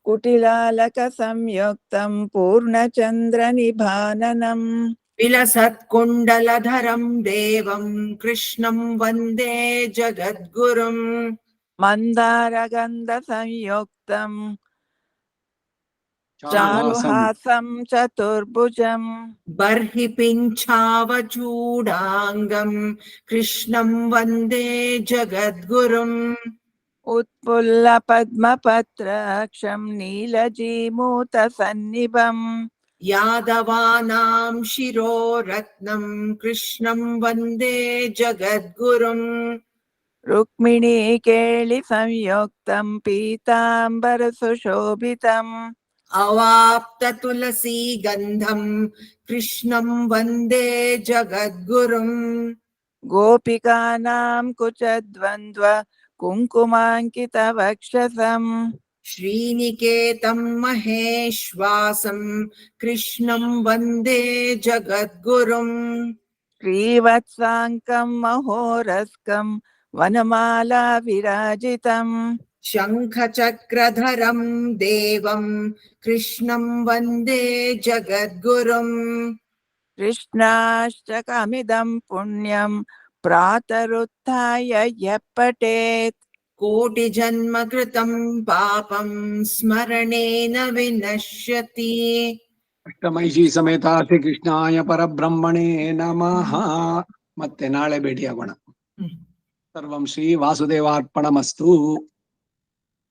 ಕುಟಿಲಾಲಕ ಸಂಯುಕ್ತಂ ಪೂರ್ಣಚಂದ್ರ ನಿಭಾನನಂ विलसत्कुण्डलधरं देवं कृष्णं वन्दे जगद्गुरुम्. ಮಂದಾರಗಂಧ ಸಂಯುಕ್ತಂ ಚಾರುಹಾಸಂ ಚತುರ್ಭುಜಂ बर्हि पिञ्छावचूडाङ्गं कृष्णं वन्दे जगद्गुरुम्. ಉತ್ಫುಲ್ಲ ಪದ್ಮಪತ್ರಕ್ಷಂ ನೀಲಜೀಮೂತ ಸನ್ನಿಭಂ यादवानां शिरोरत्नं कृष्णं वन्दे जगद्गुरुम्. ರುಕ್ಮಿಣೀ ಕೇಳಿ ಸಂಯುಕ್ತಂ ಪೀತಾಂಬರ ಸುಶೋಭಿತಂ अवाप्ततुलसी गन्धं कृष्णं वन्दे जगद्गुरुम् गोपिकानां कुचद्वन्द्व कुङ्कुमाङ्कितवक्षसम् श्रीनिकेतं महेश्वासं कृष्णं वन्दे जगद्गुरुम् श्रीवत्साङ्कं महोरस्कं वनमाला विराजितम् शङ्खचक्रधरं देवं कृष्णं वन्दे जगद्गुरुम् कृष्णाष्टकमिदं पुण्यं प्रातरुत्थाय यः पठेत् कोटिजन्म कृतं पापं स्मरणेन विनश्यति ಅಷ್ಟಮೈಷಿ ಸಮೇತ ಶ್ರೀ ಕೃಷ್ಣಾಯ ಪರಬ್ರಹ್ಮಣೇ ನಮಃ. ಮತ್ತೆ ನಾಳೆ ಭೇಟಿಯಾಗೋಣ. ಸರ್ವಂ ಶ್ರೀ ವಾಸುದೇವಾರ್ಪಣಮಸ್ತು.